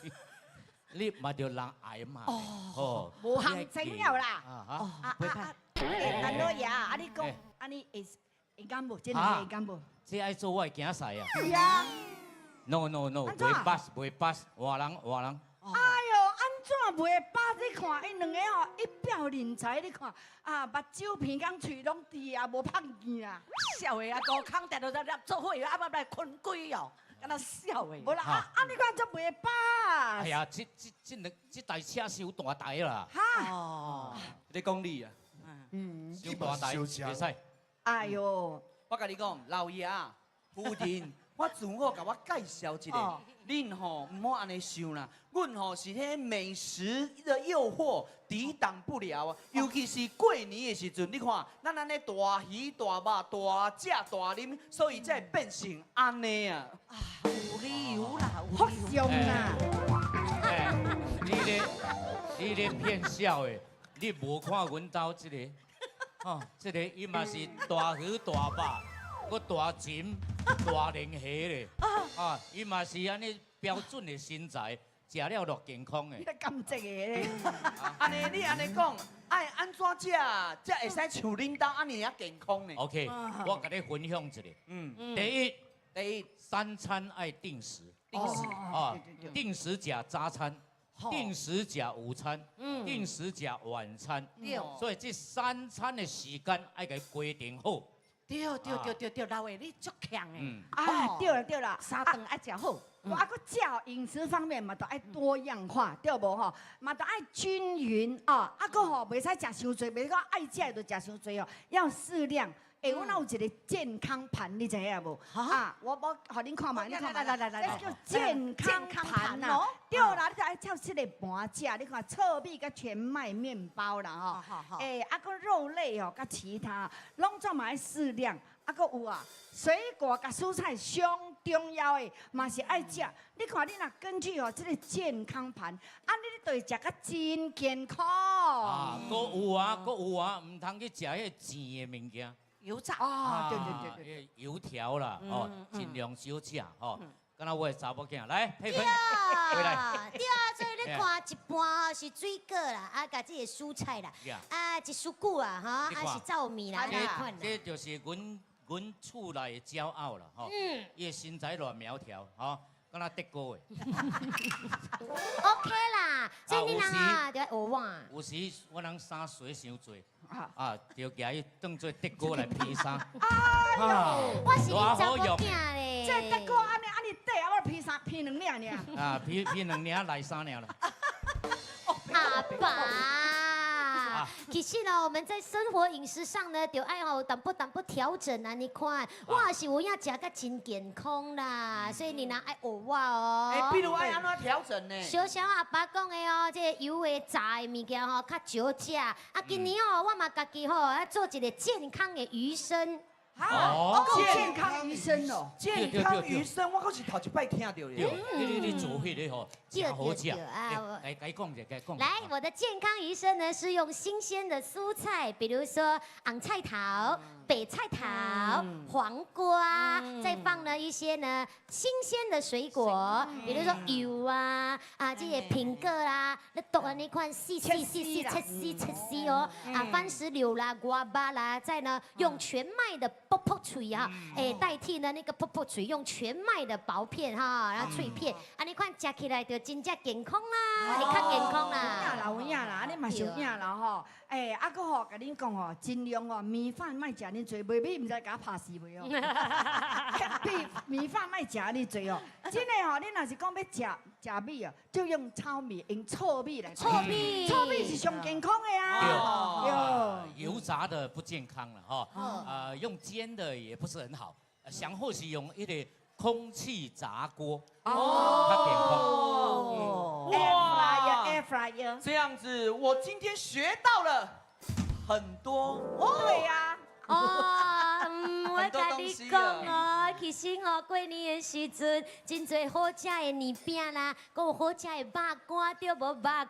你嘛着人爱嘛。哦，无行情了啦。啊袂歹。陈老爷啊，你讲，你会敢无？真的会敢无？这爱做我的竞赛啊。是啊。 No no no， 袂pass，换人。哎呦，安怎袂巴？你看，因两个吼一表人才，你看啊，目睭鼻讲喙拢甜啊，无胖见啊。笑的啊，高空定到在做伙，啊，要来困鬼哦，敢若笑的。无啦，你看这袂巴。哎呀，这台车伤大台啦。哈。哦，你讲你啊，伤大台，袂使。哎呦，我甲你讲，老爷啊，夫人，我自我甲我介绍一下，恁吼唔好安尼想啦，阮吼是迄美食的诱惑抵挡不了啊，尤其是过年的时阵，你看咱安尼大鱼大肉、大食大啉，所以才会变成安尼啊。有理由啦，好凶啊！哎，你咧骗笑的，你无看阮兜这个，哦，这个伊嘛是大鱼大肉，佮大金大连虾咧，啊，伊嘛是安尼标准的身材，食了落健康的你。甘这个咧？安尼你安尼讲，爱安怎食，才会使像恁兜安尼啊健康呢 OK，我甲你分享一下。第一，三餐爱定时。定时啊，定时食早餐，定时食午餐，定时食晚餐。所以这三餐的时间爱给规定好。对，老魏你足强的。啊，对啦，三顿爱食好。我啊，佮食饮食方面嘛，都爱多样化，对无吼？嘛，都爱均匀哦。啊，佮吼，袂使食伤多，袂讲爱食就食伤多哦，要适量。我哪有一个健康盘，你知影无？啊，我互恁看嘛，你看嘛，这叫健康盘呐。对啦，你就爱照7个盘食，你看糙米甲全麦面包啦吼。啊，佮肉类哦，甲其他拢总嘛爱适量。啊，佮有啊，水果甲蔬菜上重要的嘛是爱食。你看，你若根据哦这个健康盘，你就会食甲真健康。啊，佫有啊，唔通去食迄甜的物件。油炸啊，对，油条啦，哦，尽量少食哦。敢若我的查某囝来，佩芬，对回来。对啊，所以你看一半是水果啦，啊，甲这个蔬菜啦，啊，一蔬果啊，哈，啊是糙米啦，这款啦。这就是阮厝内的骄傲啦，吼。伊的身材偌苗条，吼，敢若德国的。OK 啦，所以你人啊，就要学我。有时我人衫洗伤多，啊，就举伊当做德国来披衫。我是你查某囝咧。这德国安尼短，我披3披2领尔。啊，披2领来3领啦。阿爸，其实呢，我们在生活饮食上呢，就爱好淡薄调整啊。你看，我是有影食个真健康啦，所以你若爱学我哦。比如爱安怎调整呢？小阿爸讲的哦，这油的炸的物件吼，较少食。啊，今年哦，我嘛家己吼要做一个健康的鱼生。健康鱼生哦，健康鱼生，我可是头一摆听到的。你做迄个吼，真好食。该讲者该讲。来，我的健康鱼生呢是用新鲜的蔬菜，比如说昂菜头、北菜头、黄瓜，再放了一些呢新鲜的水果，比如说柚啊、这些苹果啦，你剁了那块细切丝哦，番石榴啦、瓜巴啦，再呢用全麦的泡泡脆啊，代替呢那个泡泡脆，用全麦的薄片哈，然后脆片，你看吃起来就真正健康啦，会较健康啦。有影啦，你嘛是有影啦吼。啊个吼，甲恁讲吼，尽量哦，米饭莫食恁多，袂米唔知甲我拍死袂哦。米饭莫食恁多哦，真的吼，你若是讲要食米哦，就用糙米，用糙米来。糙米是上健康的啊。油炸的不健康了哈，用煎的也不是很好，想或是用一个空气炸锅，较健康。Air fryer。这样子，我今天学到了很多。对呀，哦，我很多跟你东西讲哦，其实哦，过年的时阵，真侪好食的年饼啦，还有好食的肉干，对无肉干？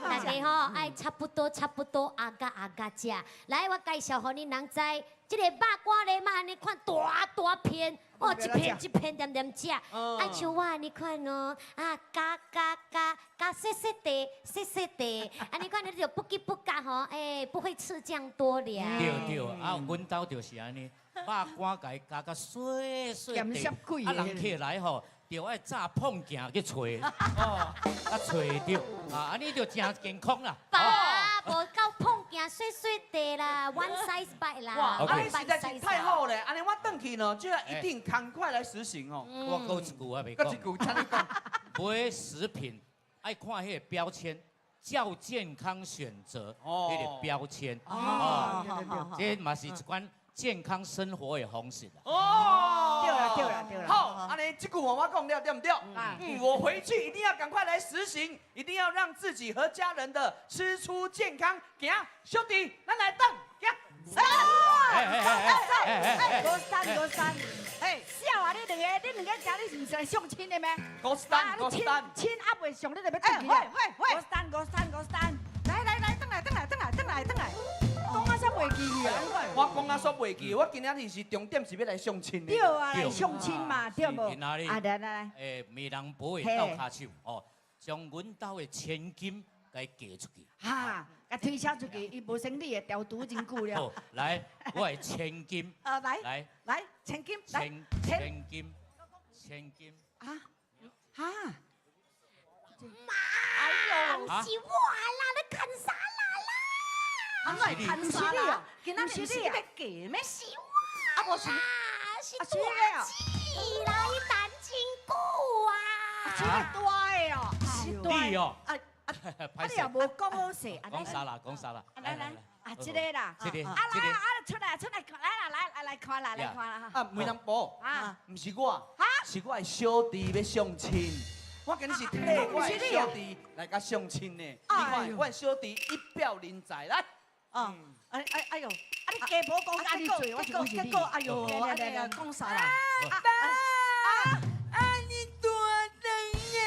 大家吼爱差不多阿家食。来，我介绍互你人知，这个肉干咧嘛，你看大片，哦，一片点食。爱像我你看哦，啊，加细的，啊，你看你就不急不夹吼，哎，不会吃这样多了。对，啊，阮兜就是安尼，肉干甲伊加个碎咸湿的，贵啊，人起来吼，就爱炸碰镜去找，哦，啊找着，啊，安尼就真健康啦。爸，无够碰镜碎的啦，one size by 啦。哇，安尼 OK 实在是太好了，安尼我转去呢就要一定赶快来实行哦。我讲一句啊，袂搁一讲。句，请你讲。买食品爱看迄个标签，较健康选择迄个标签。哦，这嘛是一款健康生活的方式啦。哦，对了。好，安尼这句话我讲了对不对？我回去一定要赶快来实行，一定要让自己和家人的吃出健康。行，兄弟，咱来等，行。五三，嘿，小啊，你两个食，你是唔是来相亲的咩？五三，亲还袂上，你就要转去啦。五三，来，讲啊啥袂记啊？我讲啊，说袂记，我今仔日是重点是要来相亲的。对啊，来相亲嘛，对无？今仔日啊，来，美人宝的斗骹手哦，将阮兜的千金给嫁出去。哈，甲推销出去，伊无生理的调毒真久了。好，来，我的千金，来，千金，千金。啊，妈，不是我啦，你看啥啦？是你看啥啦？今仔日是你要嫁咩？是我啦，是大姐啦，伊等真久啊。这个大的哦，你哦，啊，你也无讲好势，讲啥啦？来，啊，这个啦，这个，出来，来看啦哈。啊，梅人宝，啊，唔是我，是我的小弟要相亲。我今日是替我的小弟来甲相亲呢。你看，我的小弟一表人才，来。哎呦，啊，你家无讲啊，你做，我是讲是你。哎呦，来讲啥啦？你多等耶！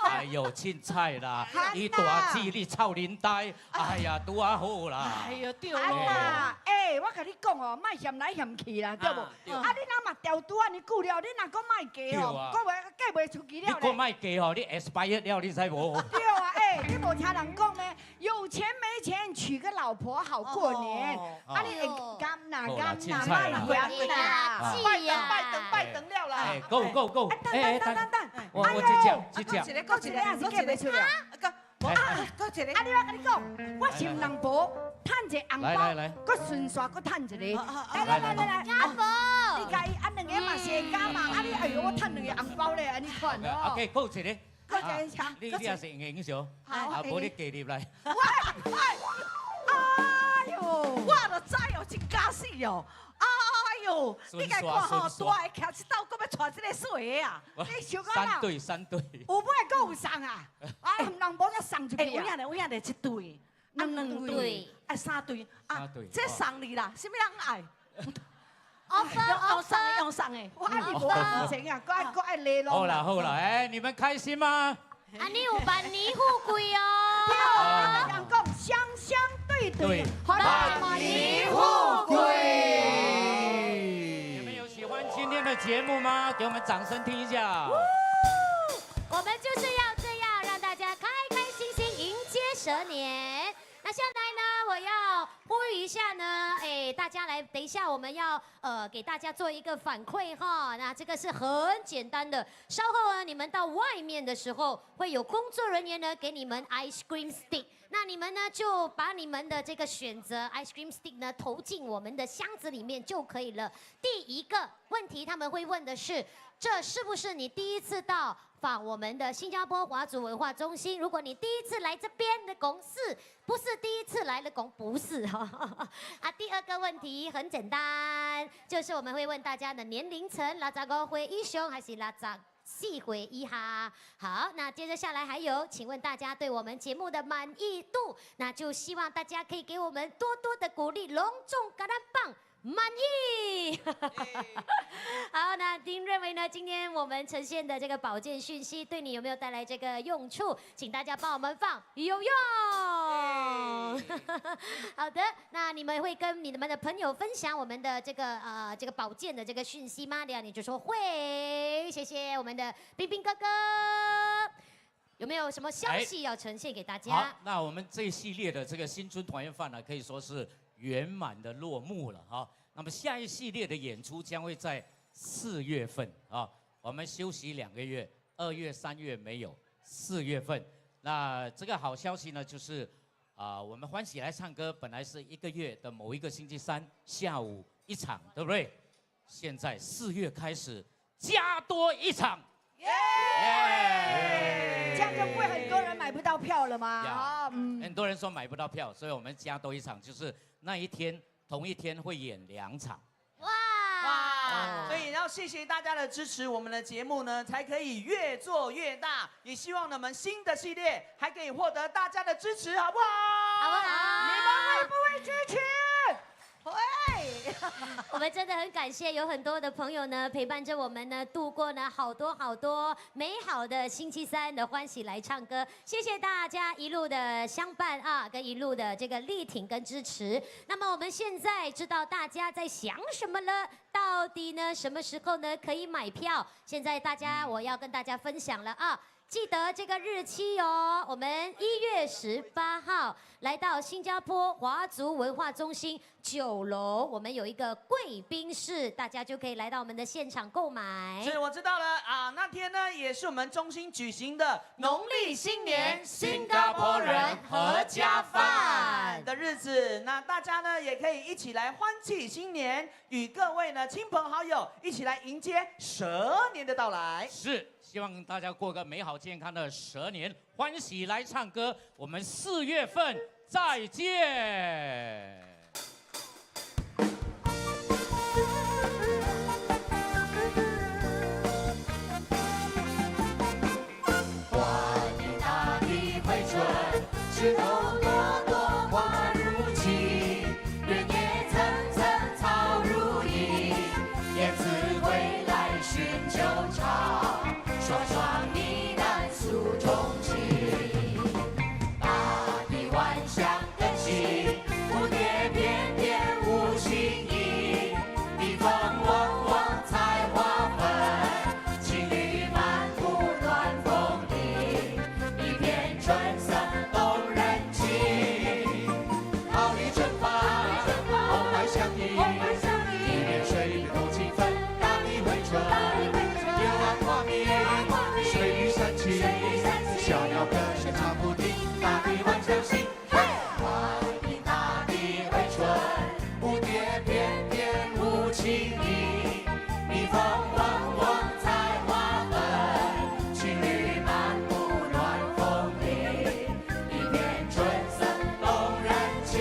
哎呦，凊彩啦，伊大姊你臭恁呆，哎呀，拄啊好啦。哎呀，对啊咯。啦，我甲你讲哦，莫嫌来嫌去啦，对无？啊，你若嘛调拄啊，你久了，你若讲莫嫁哦，嫁袂出去了你讲莫嫁吼，你 expired 了，你知无？对啊，你无听人讲咩？有钱没钱娶个老婆好过年，啊，你会甘哪莫啦，拜等了啦。哎，go，等，我这只，搁一个也是嫁袂出来。搁一个，啊！你我跟你讲，我是人婆，趁一个红包，来，搁顺续搁趁一个。来，家宝，你家啊两个嘛是加嘛，啊你哎呦我趁两个红包咧，安尼款哦。 OK， go 一个，搁一个抢，你也是英雄，啊，无你加入来。喂，哎呦，我就知哦，真假死哦。哎呦，你家看吼，大个徛一斗，搁要带这个小个啊？你想讲啦？三对，有买搁有送啊？啊，人无才送出去有啊。影的一对，两对，哎三对啊三对，这送你啦，什么人爱？用送的，我爱你无花钱啊，搁爱礼弄。好了，哎，你们开心吗？啊，你有万年富贵哦。我跟人讲，相相对，万年富贵。你们有喜欢今天的节目吗？给我们掌声听一下。我们就是要这样，让大家开开心心迎接蛇年。那下来呢，我要呼吁一下呢，大家来，等一下我们要给大家做一个反馈哈。那这个是很简单的，稍后呢你们到外面的时候，会有工作人员呢给你们 ice cream stick。那你们呢就把你们的这个选择 ice cream stick 呢投进我们的箱子里面就可以了。第一个问题他们会问的是，这是不是你第一次到访我们的新加坡华族文化中心？如果你第一次来这边的公是，不是第一次来的公，不是哈。啊，第二个问题很简单，就是我们会问大家的年龄层，拉扎高会一雄还是拉扎4岁以下？好，那接着下来还有，请问大家对我们节目的满意度？那就希望大家可以给我们多多的鼓励，隆重感恩棒。满意。好，那您认为呢？今天我们呈现的这个保健讯息对你有没有带来这个用处？请大家帮我们放有用。好的，那你们会跟你们的朋友分享我们的这个保健的这个讯息吗？这样你就说会。谢谢我们的冰冰哥哥。有没有什么消息要呈现给大家？好，那我们这一系列的这个新春团圆饭呢，可以说是圆满的落幕了哈。那么下一系列的演出将会在4月份啊，我们休息2个月，2月、3月没有，4月份。那这个好消息呢，就是我们欢喜来唱歌本来是1个月的某一个星期三下午1场，对不对？现在4月开始加多1场。这样就不会很多人买不到票了吗？啊，很多人说买不到票，所以我们加多1场，就是那一天同一天会演2场。哇！所以要谢谢大家的支持，我们的节目呢才可以越做越大。也希望我们新的系列还可以获得大家的支持，好不好？好不好？你们会不会支持？会。我们真的很感谢有很多的朋友呢陪伴着我们呢度过呢好多美好的星期三的欢喜来唱歌，谢谢大家一路的相伴啊，跟一路的这个力挺跟支持。那么我们现在知道大家在想什么了，到底呢什么时候呢可以买票？现在我要跟大家分享了啊。记得这个日期哦，我们1月18号来到新加坡华族文化中心9楼，我们有一个贵宾室，大家就可以来到我们的现场购买。是，我知道了啊，那天呢也是我们中心举行的农历新年新加坡人合家饭的日子，那大家呢也可以一起来欢庆新年，与各位呢亲朋好友一起来迎接蛇年的到来。是。希望大家过个美好健康的蛇年，欢喜来唱歌。我们4月份再见。欢迎大地回春，枝头朵朵花如期，原野层层草如茵，燕子归来寻旧巢。双双呢喃诉衷情，大地万象更新，蝴蝶翩翩舞心意，蜜蜂嗡嗡采花粉，情侣漫步暖风里，一片春色动人情。桃李正芳，红海相依，一片水里多情分，大地回春，柳暗花明。小鸟歌声唱不停，大地万象新。欢迎大地回春，蝴蝶翩翩舞情意，蜜蜂嗡嗡采花粉，情侣漫步暖风里，一片春色动人情。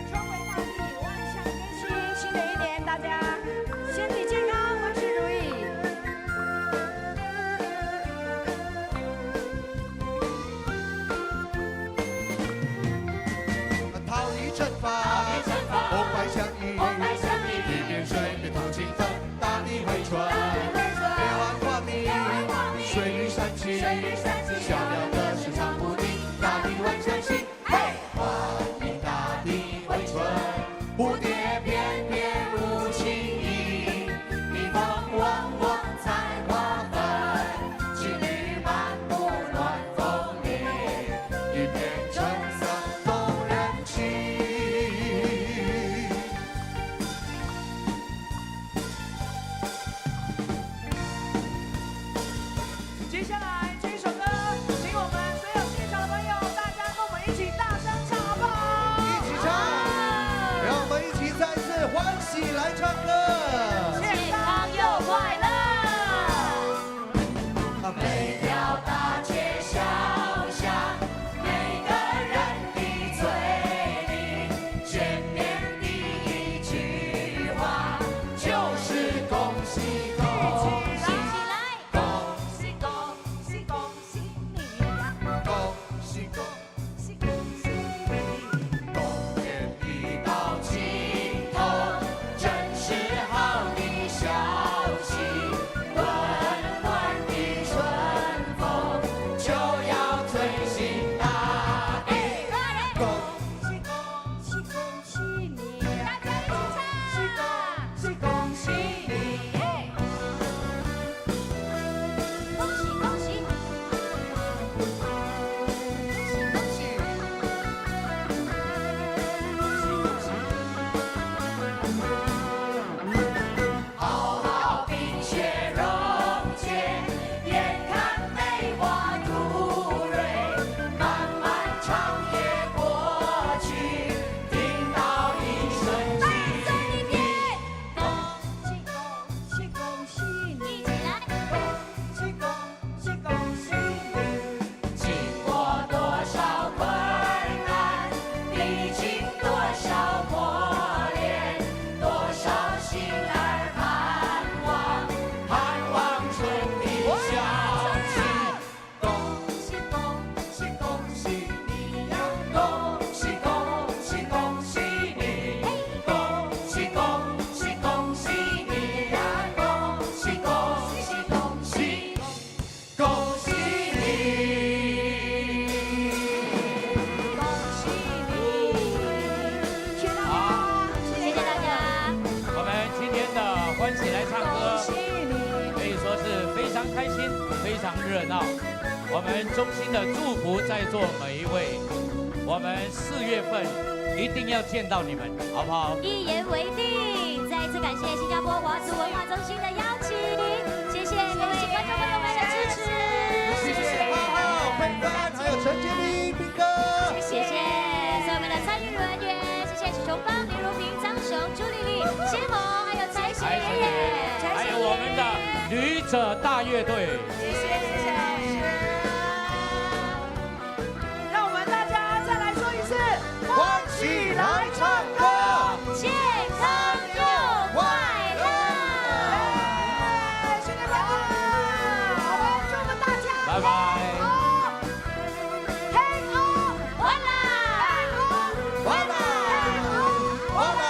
春回大地，万象更新，新的一年大家身体健康，万事如意。开心，非常热闹。我们衷心的祝福在座每一位，我们4月份一定要见到你们，好不好？一言为定。再一次感谢新加坡华族文化中心的邀请，谢谢各位观众朋友们的支持，谢谢浩浩、慧芬，还有陈杰明、斌哥，谢谢所有我们的参与人员，谢谢许琼芳、林如萍、张雄、朱丽丽、仙红，还有财神爷爷，还有我们的旅者大乐队。谢谢谢谢。让我们大家再来说一次，欢喜来唱歌。健康又快乐。新年快乐！我们祝福大家。拜拜。嘿哦，完啦！完了，完了。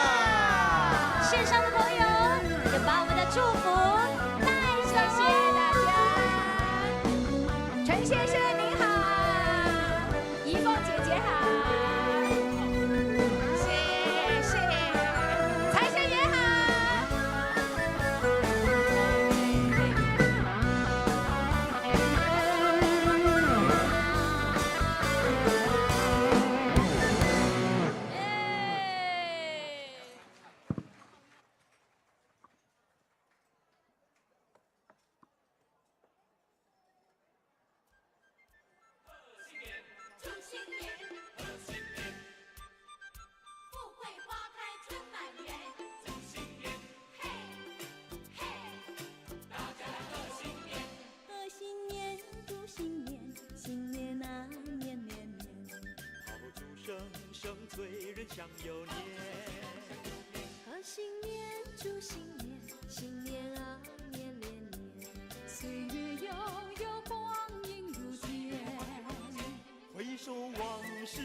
线上的朋友，也把我们的祝福带上。谢谢大家。陈先生您好，怡凤姐姐好，谢谢，财神爷好。祝新年，贺新年，富贵花开春满园。祝新年，嘿，嘿，大家来贺新年。贺新年，祝新年，新年啊年年年。炮竹声声催人想又年。贺新年，祝新年，新年啊年年年。岁月悠悠，光阴如箭。回首往事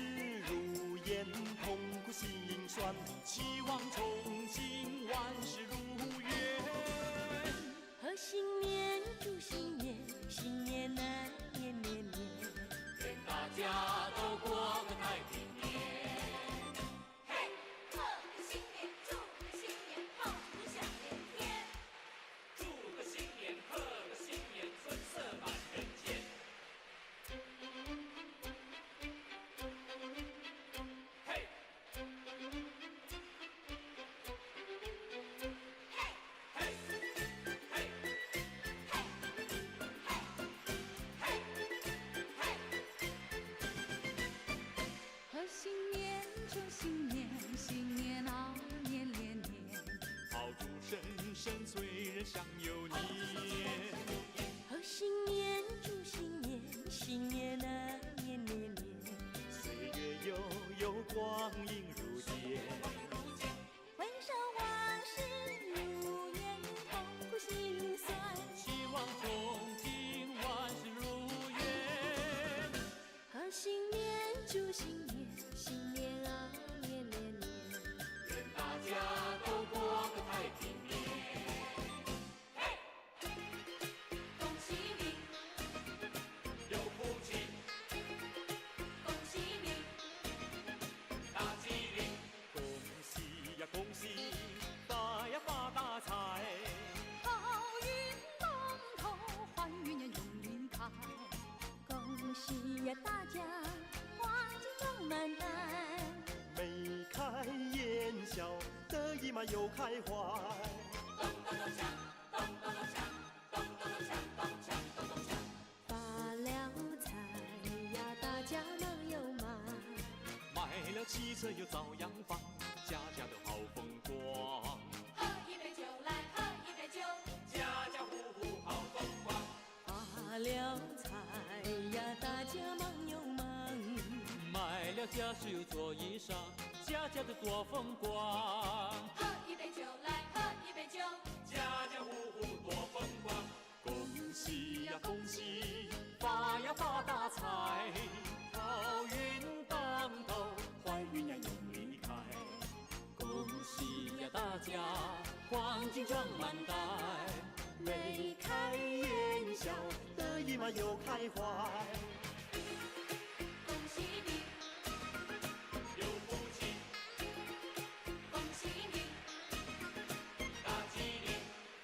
如烟，痛苦心酸，期望憧憬万事如愿。贺新年，祝新年，新年啊年年年。愿大家都过个太平年。嘿，贺新年，祝新年，炮竹响连天。祝个新年，贺个新年，春色满人间。嘿。贺新年，祝新年，新年啊年年年。炮竹声声催人想又年。贺新年，祝新年，新年啊年年年。岁月悠悠，光阴如箭。回首往事如烟，痛苦心酸。期望憧憬万事如愿。贺新年，祝新年，新年啊年年年。愿大家都过个太平年。嘿，恭喜你，有福气，恭喜你，大吉利。恭喜呀恭喜，发呀发大财。好运当头，欢运呀永云开。恭喜呀大家，花金装满袋。眉开眼笑，得意嘛又开怀。咚咚咚锵，咚咚咚锵，咚咚咚锵，咚锵咚咚锵。发了财呀，大家忙又忙。买了汽车又照样放，家家都好风光。喝一杯酒来，喝一杯酒，家家户户好风光。发了财呀，大家忙又忙。买了家饰又做衣裳，家家都多风光。喝一杯酒来，喝一杯酒，家家户户多风光。恭喜呀恭喜，发呀发大财，好运当头，坏运呀永离开。恭喜呀大家，黄金装满袋，眉开眼笑，得意嘛又开怀。恭喜你，有福气，恭喜你，大吉利。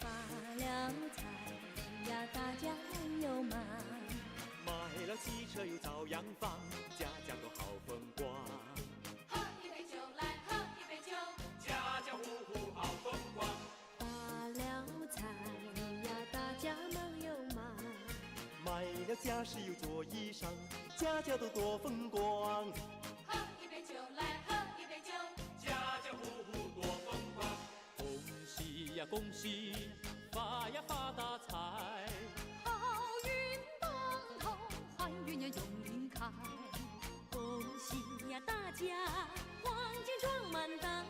发了财呀，大家了家事又做衣裳，家家都多风光。喝一杯酒来，喝一杯酒，家家户户多风光。恭喜呀恭喜，发呀发大财。好运当头，欢运呀永临开。恭喜呀大家，黄金装满袋。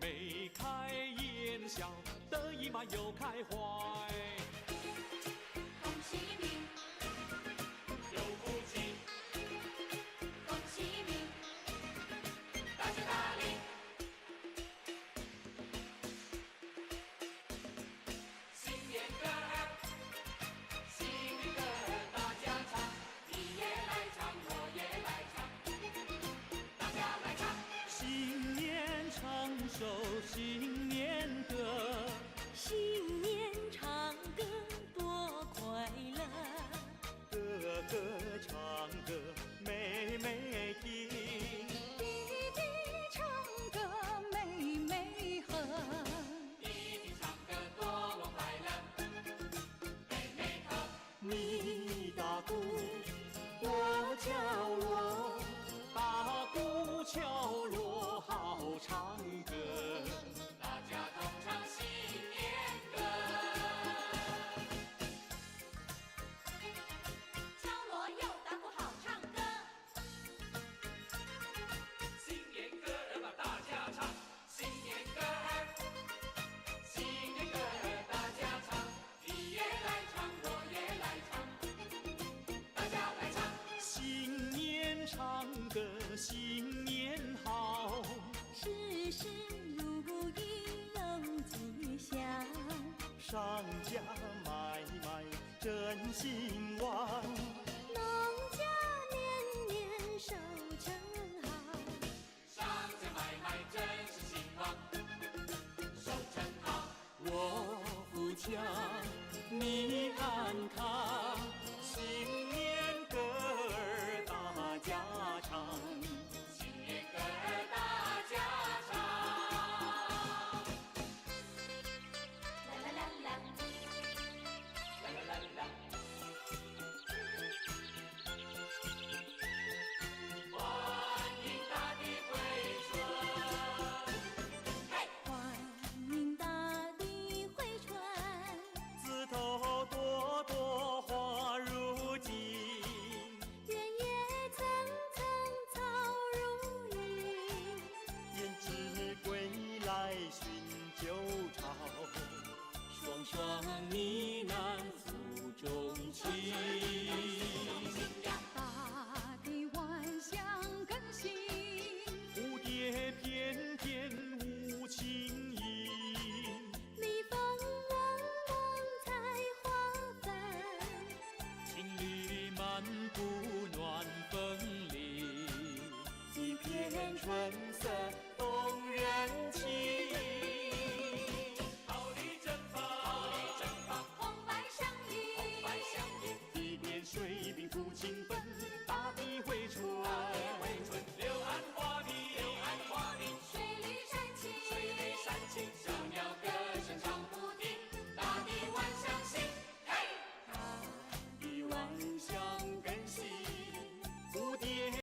眉开眼笑，得意满又开怀。恭喜你，有福气，恭喜你，大吉大利。新年歌儿，新年歌儿大家唱，你也来唱，我也来唱，大家来唱。新年唱首新年歌，新年唱歌多快乐，哥哥唱歌妹妹听，弟弟唱歌妹妹和。弟弟唱歌多么快乐，妹妹和。你打鼓，我敲锣，打鼓敲锣好唱歌，大家同唱新年歌。敲锣又打鼓好唱歌，新年歌儿把大家唱，新年歌儿，新年歌儿大家唱，你也来唱，我也来唱，大家来唱。新年唱歌新年好，事事如意又吉祥。商家买卖真兴旺，农家年年收成好，商家买卖真是兴旺，收成好。我富强，你安康，新年歌儿大家唱，新年歌儿大家唱。啦啦啦啦，啦啦啦啦，欢迎大地回春，嘿，欢迎大地回春，枝头朵朵花如锦，原野层层草如茵。胭脂归来寻旧巢，双双呢喃腹中情。大地万象更新，蝴蝶翩翩舞轻吟，蜜蜂嗡嗡采花粉，情侣漫步暖风里，一片春色动人情。桃李正芳，桃李正芳，红白相红白映。相映，一片水滨抚琴